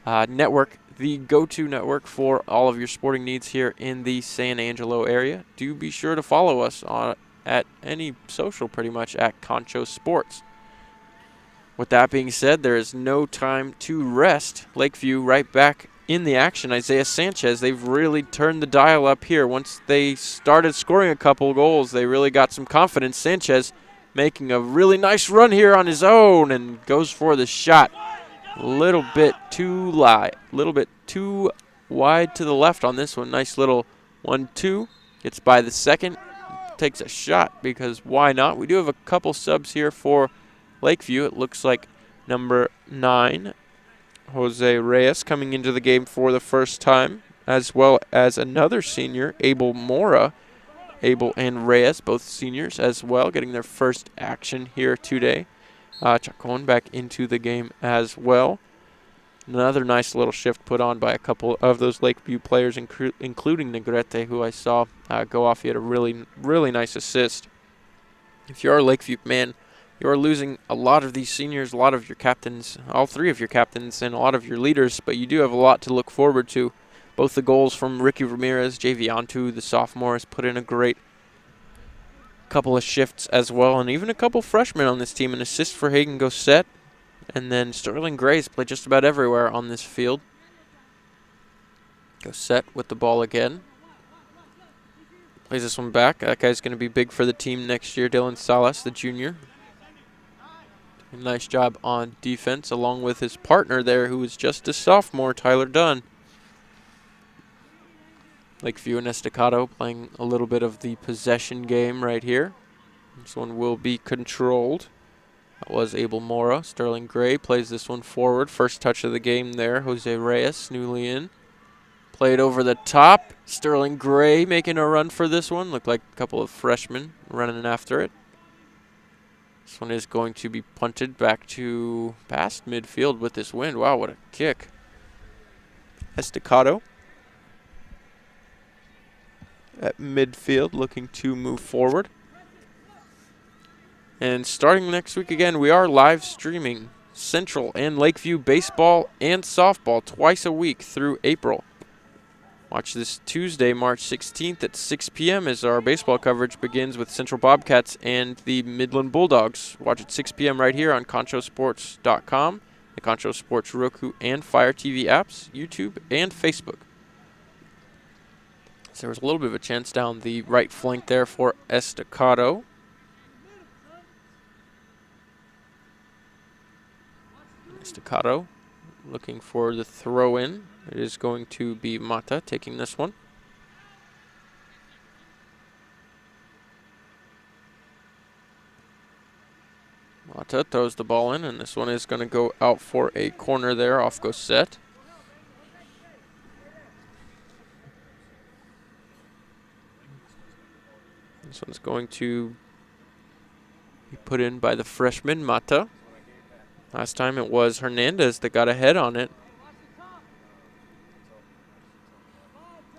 Network the go-to network for all of your sporting needs here in the San Angelo area. Do be sure to follow us at any social pretty much at Concho Sports. With that being said, there is no time to rest. Lakeview right back in the action. Isaiah Sanchez, they've really turned the dial up here. Once they started scoring a couple goals, they really got some confidence. Sanchez making a really nice run here on his own and goes for the shot. A little bit too wide to the left on this one. Nice little 1-2. Gets by the second. Takes a shot because why not? We do have a couple subs here for Lakeview. It looks like number 9, Jose Reyes, coming into the game for the first time, as well as another senior, Abel Mora. Abel and Reyes, both seniors as well, getting their first action here today. Chacon back into the game as well. Another nice little shift put on by a couple of those Lakeview players, including Negrete, who I saw go off. He had a really, really nice assist. If you're a Lakeview man, you're losing a lot of these seniors, a lot of your captains, all 3 of your captains, and a lot of your leaders, but you do have a lot to look forward to. Both the goals from Ricky Ramirez, JV Antu, the sophomore, has put in a great couple of shifts as well, and even a couple freshmen on this team. An assist for Hagen Gosset, and then Sterling Gray's played just about everywhere on this field. Gosset with the ball again. Plays this one back. That guy's going to be big for the team next year, Dylan Salas, the junior. Nice job on defense, along with his partner there, who is just a sophomore, Tyler Dunn. Lakeview and Estacado playing a little bit of the possession game right here. This one will be controlled. That was Abel Mora. Sterling Gray plays this one forward. First touch of the game there. Jose Reyes, newly in. Played over the top. Sterling Gray making a run for this one. Looked like a couple of freshmen running after it. This one is going to be punted back to past midfield with this wind. Wow, what a kick. Estacado at midfield, looking to move forward. And starting next week again, we are live streaming Central and Lakeview baseball and softball twice a week through April. Watch this Tuesday, March 16th at 6 p.m. as our baseball coverage begins with Central Bobcats and the Midland Bulldogs. Watch at 6 p.m. right here on ConchoSports.com, the Concho Sports Roku and Fire TV apps, YouTube, and Facebook. So there was a little bit of a chance down the right flank there for Estacado. Estacado looking for the throw-in. It is going to be Mata taking this one. Mata throws the ball in, and this one is going to go out for a corner there off Gosset. This one's going to be put in by the freshman, Mata. Last time it was Hernandez that got ahead on it.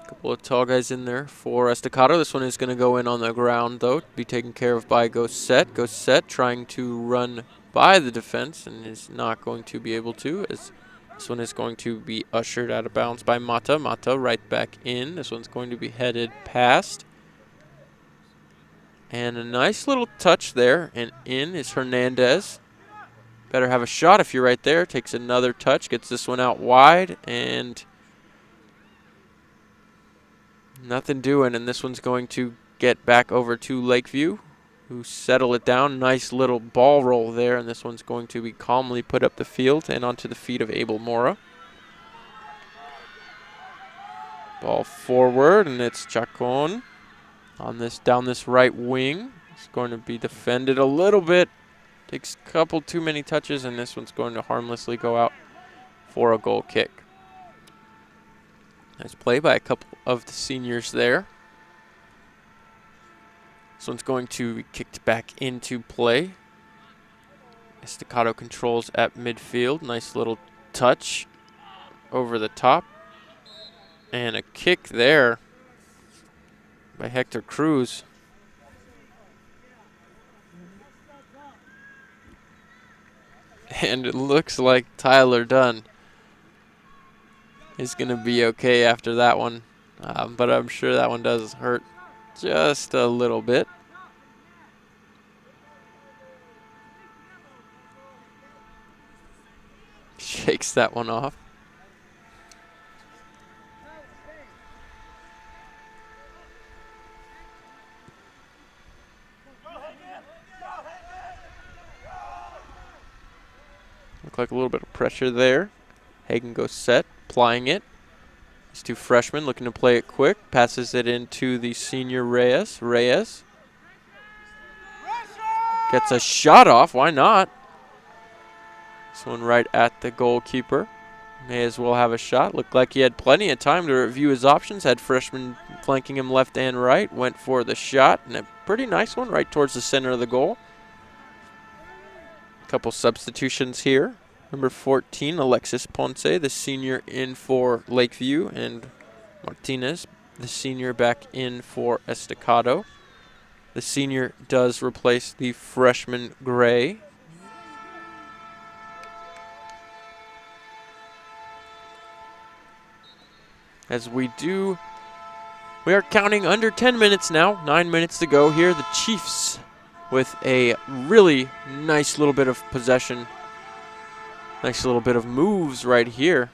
A couple of tall guys in there for Estacado. This one is going to go in on the ground, though, to be taken care of by Gosset. Gosset trying to run by the defense and is not going to be able to, as this one is going to be ushered out of bounds by Mata. Mata right back in. This one's going to be headed past. And a nice little touch there, and in is Hernandez. Better have a shot if you're right there. Takes another touch, gets this one out wide, and nothing doing. And this one's going to get back over to Lakeview, who settle it down. Nice little ball roll there, and this one's going to be calmly put up the field and onto the feet of Abel Mora. Ball forward, and it's Chacon on this down this right wing. It's going to be defended a little bit. Takes a couple too many touches, and this one's going to harmlessly go out for a goal kick. Nice play by a couple of the seniors there. This one's going to be kicked back into play. Estacado controls at midfield. Nice little touch over the top. And a kick there by Hector Cruz. And it looks like Tyler Dunn is going to be okay after that one. But I'm sure that one does hurt just a little bit. Shakes that one off. Look like a little bit of pressure there. Hagen goes set, applying it. These two freshmen looking to play it quick. Passes it into the senior Reyes. Reyes gets a shot off. Why not? This one right at the goalkeeper. May as well have a shot. Looked like he had plenty of time to review his options. Had freshmen flanking him left and right. Went for the shot. And a pretty nice one right towards the center of the goal. Couple substitutions here. Number 14, Alexis Ponce, the senior, in for Lakeview, and Martinez, the senior, back in for Estacado. The senior does replace the freshman Gray. As we are counting under 10 minutes now. 9 minutes to go here. The Chiefs with a really nice little bit of possession. Nice little bit of moves right here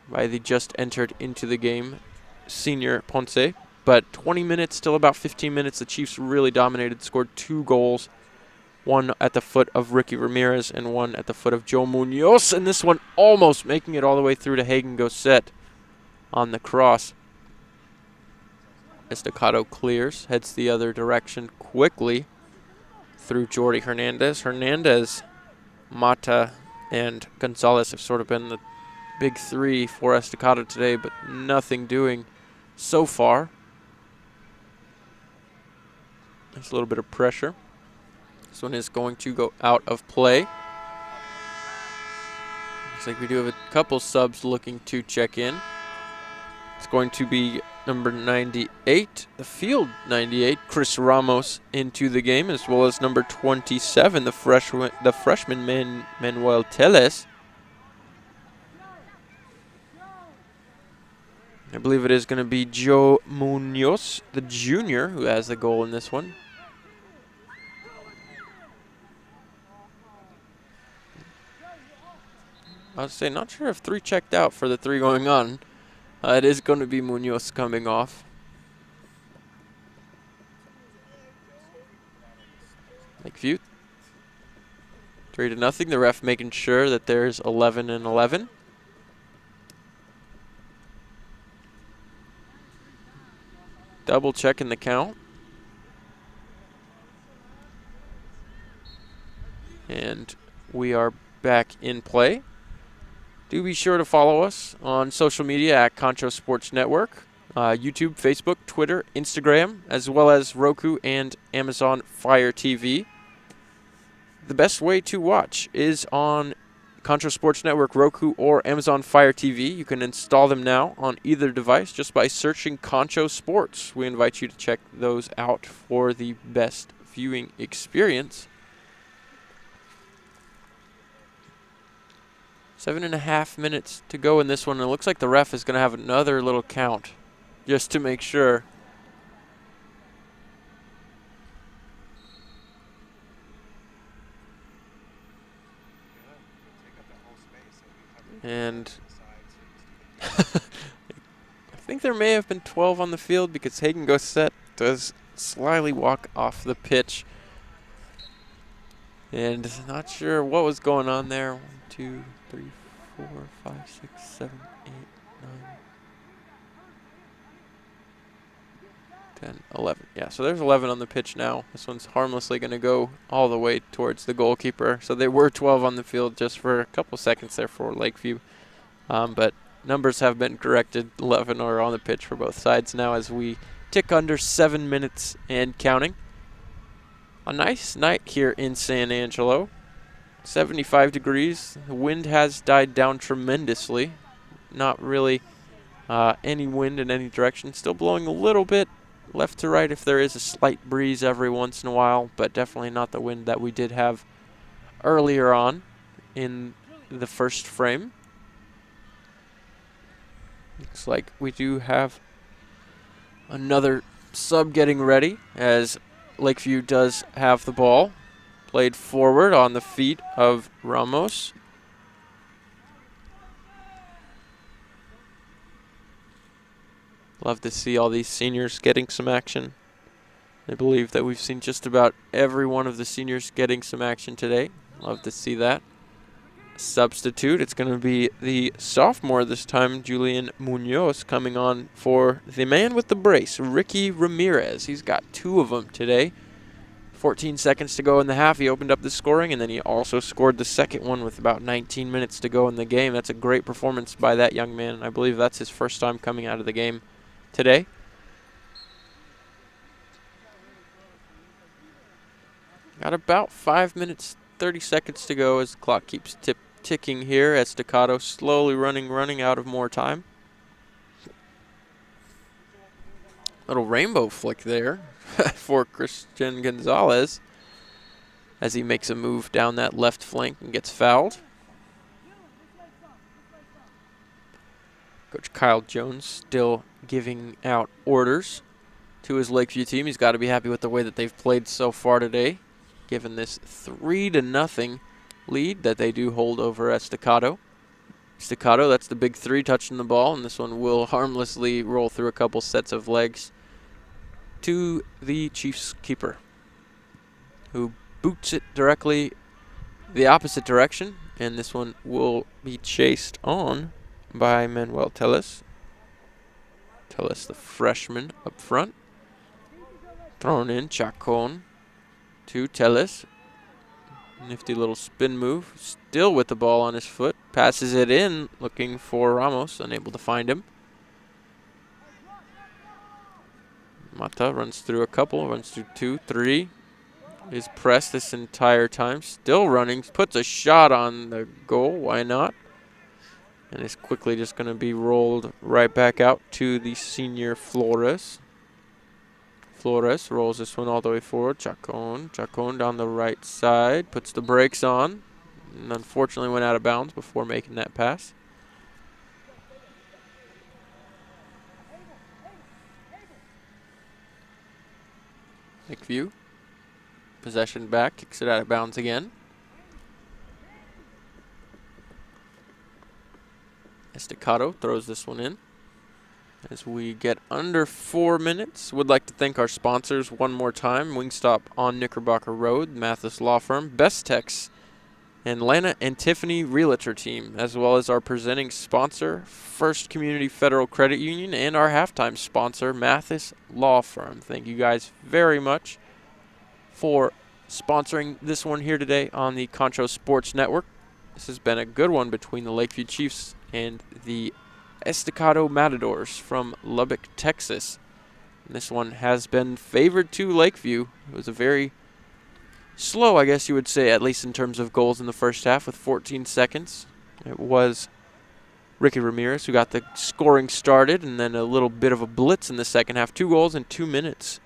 by the just entered into the game senior Ponce. But 20 minutes, still about 15 minutes. The Chiefs really dominated, scored 2 goals. One at the foot of Ricky Ramirez and one at the foot of Joe Munoz. And this one almost making it all the way through to Hagen Gosset on the cross. Estacado clears, heads the other direction quickly through Jordi Hernandez. Hernandez, Mata, and Gonzalez have sort of been the big three for Estacado today, but nothing doing so far. There's a little bit of pressure. This one is going to go out of play. Looks like we do have a couple subs looking to check in. It's going to be number 98, the field 98, Chris Ramos, into the game, as well as number 27, the freshman Manuel Teles. I believe it is going to be Joe Munoz, the junior, who has the goal in this one. I was saying, not sure if 3 checked out for the 3 going on. It is going to be Munoz coming off. Lakeview. 3-0. The ref making sure that there's 11 and 11. Double checking the count. And we are back in play. Do be sure to follow us on social media at Concho Sports Network, YouTube, Facebook, Twitter, Instagram, as well as Roku and Amazon Fire TV. The best way to watch is on Concho Sports Network, Roku, or Amazon Fire TV. You can install them now on either device just by searching Concho Sports. We invite you to check those out for the best viewing experience. 7.5 minutes to go in this one. It looks like the ref is going to have another little count just to make sure. And I think there may have been 12 on the field because Hagen Gosset does slyly walk off the pitch. And not sure what was going on there. 1, 2, 3, 4, 5, 6, 7, 8, 9. 10, 11. Yeah, so there's 11 on the pitch now. This one's harmlessly going to go all the way towards the goalkeeper. So there were 12 on the field just for a couple seconds there for Lakeview. But numbers have been corrected. 11 are on the pitch for both sides now as we tick under 7 minutes and counting. A nice night here in San Angelo. 75 degrees. The wind has died down tremendously. Not really any wind in any direction. Still blowing a little bit left to right if there is a slight breeze every once in a while, but definitely not the wind that we did have earlier on in the first frame. Looks like we do have another sub getting ready as Lakeview does have the ball. Played forward on the feet of Ramos. Love to see all these seniors getting some action. I believe that we've seen just about every one of the seniors getting some action today. Love to see that. Substitute, it's going to be the sophomore this time, Julian Munoz, coming on for the man with the brace, Ricky Ramirez. He's got 2 of them today. 14 seconds to go in the half. He opened up the scoring, and then he also scored the second one with about 19 minutes to go in the game. That's a great performance by that young man. I believe that's his first time coming out of the game today. Got about 5 minutes, 30 seconds to go as the clock keeps ticking here. Estacado slowly running out of more time. Little rainbow flick there for Christian Gonzalez as he makes a move down that left flank and gets fouled. Coach Kyle Jones still giving out orders to his Lakeview team. He's got to be happy with the way that they've played so far today, given this 3-0 lead that they do hold over Estacado. Estacado, that's the big 3 touching the ball, and this one will harmlessly roll through a couple sets of legs to the Chiefs keeper, who boots it directly the opposite direction, and this one will be chased on by Manuel Tellez. Tellez, the freshman up front. Thrown in, Chacon to Tellez. Nifty little spin move. Still with the ball on his foot. Passes it in, looking for Ramos. Unable to find him. Mata runs through a couple. Runs through 2, 3. Is pressed this entire time. Still running. Puts a shot on the goal. Why not? And it's quickly just going to be rolled right back out to the senior Flores. Flores rolls this one all the way forward. Chacon down the right side. Puts the brakes on. And unfortunately went out of bounds before making that pass. Lakeview. Possession back. Kicks it out of bounds again. Estacado throws this one in. As we get under 4 minutes, would like to thank our sponsors one more time. Wingstop on Knickerbocker Road, Mathis Law Firm, Best Tex, and Lana and Tiffany Realtor Team, as well as our presenting sponsor, First Community Federal Credit Union, and our halftime sponsor, Mathis Law Firm. Thank you guys very much for sponsoring this one here today on the Concho Sports Network. This has been a good one between the Lakeview Chiefs and the Estacado Matadors from Lubbock, Texas. And this one has been favored to Lakeview. It was a very slow, I guess you would say, at least in terms of goals in the first half with 14 seconds. It was Ricky Ramirez who got the scoring started, and then a little bit of a blitz in the second half. 2 goals in 2 minutes.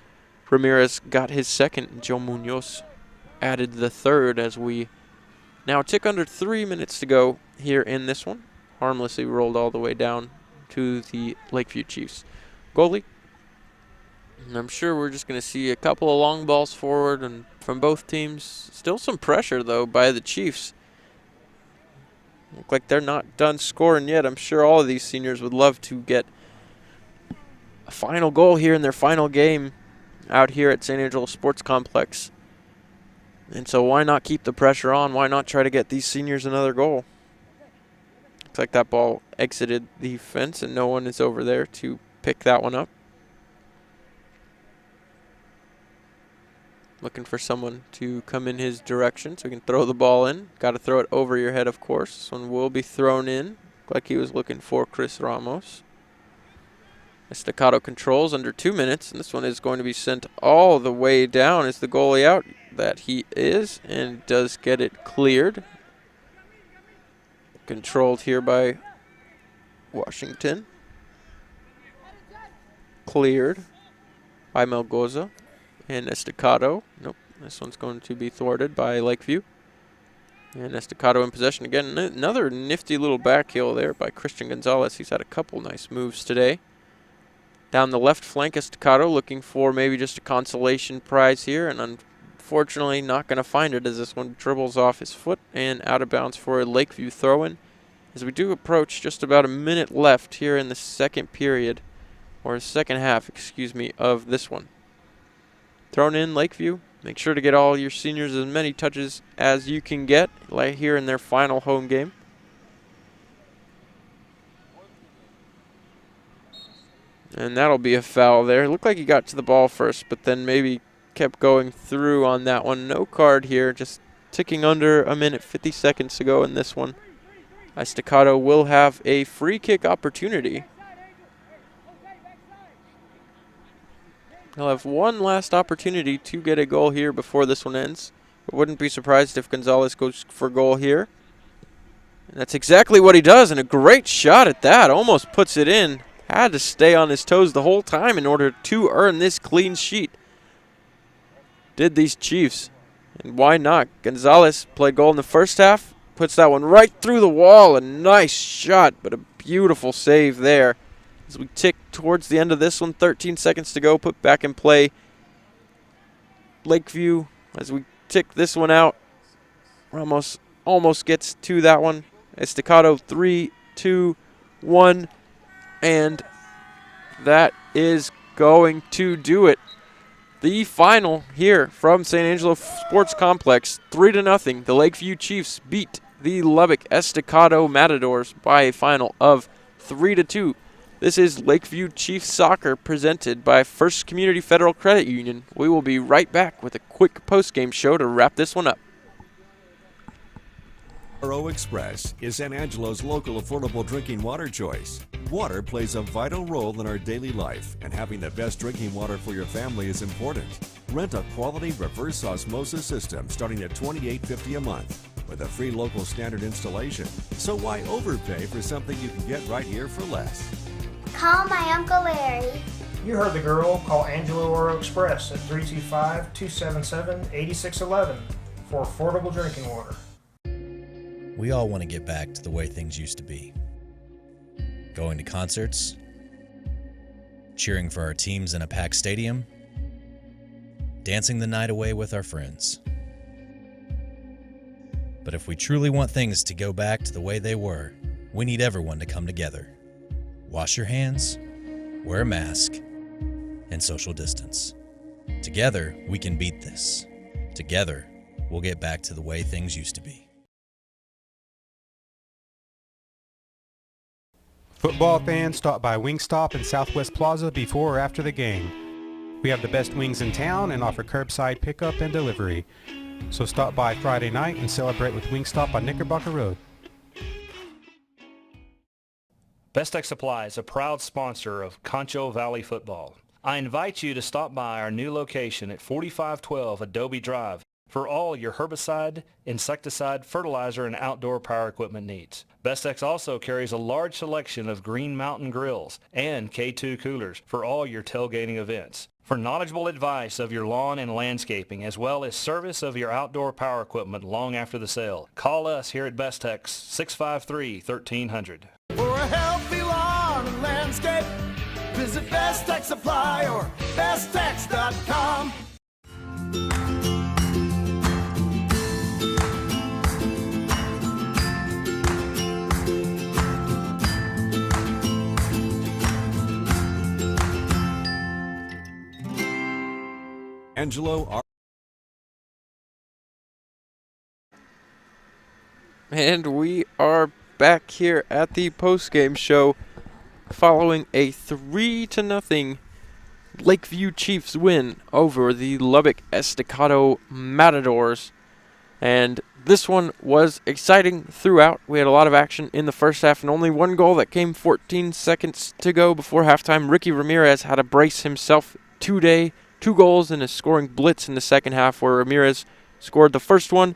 Ramirez got his second, and Joe Munoz added the third as we now tick under 3 minutes to go here in this one. Harmlessly rolled all the way down to the Lakeview Chiefs. Goalie. And I'm sure we're just going to see a couple of long balls forward and from both teams. Still some pressure, though, by the Chiefs. Look like they're not done scoring yet. I'm sure all of these seniors would love to get a final goal here in their final game out here at San Angelo Sports Complex. And so why not keep the pressure on? Why not try to get these seniors another goal? Looks like that ball exited the fence and no one is over there to pick that one up. looking for someone to come in his direction so he can throw the ball in. Got to throw it over your head, of course. This one will be thrown in. Looked like he was looking for Chris Ramos. Estacado controls under 2 minutes, and this one is going to be sent all the way down. Is the goalie out? That he is, and does get it cleared. Controlled here by Washington. Cleared by Melgoza and Estacado. Nope, this one's going to be thwarted by Lakeview. And Estacado in possession again. Another nifty little back heel there by Christian Gonzalez. He's had a couple nice moves today. Down the left flank, Estacado looking for maybe just a consolation prize here, and unfortunately not going to find it as this one dribbles off his foot and out of bounds for a Lakeview throw-in. As we do approach just about a minute left here in the second period, or second half, excuse me, of this one. Thrown in Lakeview. Make sure to get all your seniors as many touches as you can get right here in their final home game. And that'll be a foul there. Looked like he got to the ball first, but then maybe kept going through on that one. No card here, just ticking under a minute, 50 seconds to go in this one. Estacado will have a free kick opportunity. He'll have one last opportunity to get a goal here before this one ends. I wouldn't be surprised if Gonzalez goes for goal here. And that's exactly what he does, and a great shot at that. Almost puts it in. Had to stay on his toes the whole time in order to earn this clean sheet. Did these Chiefs. And why not? Gonzalez played goal in the first half. Puts that one right through the wall. A nice shot, but a beautiful save there. As we tick towards the end of this one, 13 seconds to go. Put back in play. Lakeview, as we tick this one out. Ramos almost gets to that one. Estacado, 3, 2, 1. And that is going to do it. The final here from San Angelo Sports Complex, 3-0. The Lakeview Chiefs beat the Lubbock Estacado Matadors by a final of 3-2. This is Lakeview Chiefs Soccer presented by First Community Federal Credit Union. We will be right back with a quick post-game show to wrap this one up. RO Express is San Angelo's local affordable drinking water choice. Water plays a vital role in our daily life, and having the best drinking water for your family is important. Rent a quality reverse osmosis system starting at $28.50 a month with a free local standard installation. So why overpay for something you can get right here for less? Call my Uncle Larry. You heard the girl. Call Angelo Oro Express at 325-277-8611 for affordable drinking water. We all want to get back to the way things used to be. Going to concerts, cheering for our teams in a packed stadium, dancing the night away with our friends. But if we truly want things to go back to the way they were, we need everyone to come together. Wash your hands, wear a mask, and social distance. Together, we can beat this. Together, we'll get back to the way things used to be. Football fans, stop by Wingstop in Southwest Plaza before or after the game. We have the best wings in town and offer curbside pickup and delivery. So stop by Friday night and celebrate with Wingstop on Knickerbocker Road. Best Tech Supply is a proud sponsor of Concho Valley Football. I invite you to stop by our new location at 4512 Adobe Drive for all your herbicide, insecticide, fertilizer, and outdoor power equipment needs. Bestex also carries a large selection of Green Mountain grills and K2 coolers for all your tailgating events. For knowledgeable advice of your lawn and landscaping, as well as service of your outdoor power equipment long after the sale, call us here at Bestex 653-1300. For a healthy lawn and landscape, visit Best Tech Supply or besttech.com. Angelo. And we are back here at the post-game show following a 3-0 Lakeview Chiefs win over the Lubbock Estacado Matadors. And this one was exciting throughout. We had a lot of action in the first half and only one goal that came 14 seconds to go before halftime. Ricky Ramirez had to brace himself today. 2 goals and a scoring blitz in the second half where Ramirez scored the first one.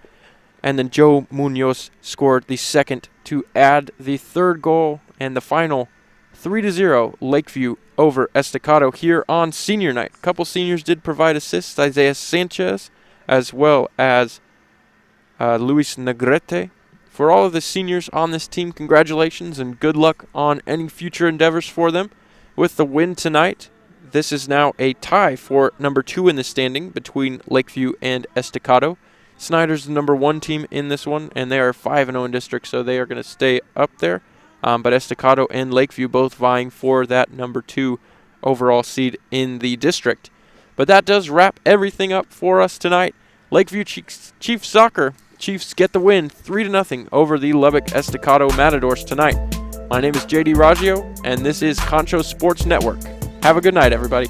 And then Joe Munoz scored the second to add the third goal and the final 3-0 Lakeview over Estacado here on senior night. A couple seniors did provide assists, Isaiah Sanchez as well as Luis Negrete. For all of the seniors on this team, congratulations and good luck on any future endeavors for them. With the win tonight, this is now a tie for number 2 in the standing between Lakeview and Estacado. Snyder's the number 1 team in this one, and they are 5-0 in district, so they are going to stay up there. But Estacado and Lakeview both vying for that number 2 overall seed in the district. But that does wrap everything up for us tonight. Lakeview Chiefs Soccer. Chiefs get the win 3-0 over the Lubbock Estacado Matadors tonight. My name is JD Raggio, and this is Concho Sports Network. Have a good night, everybody.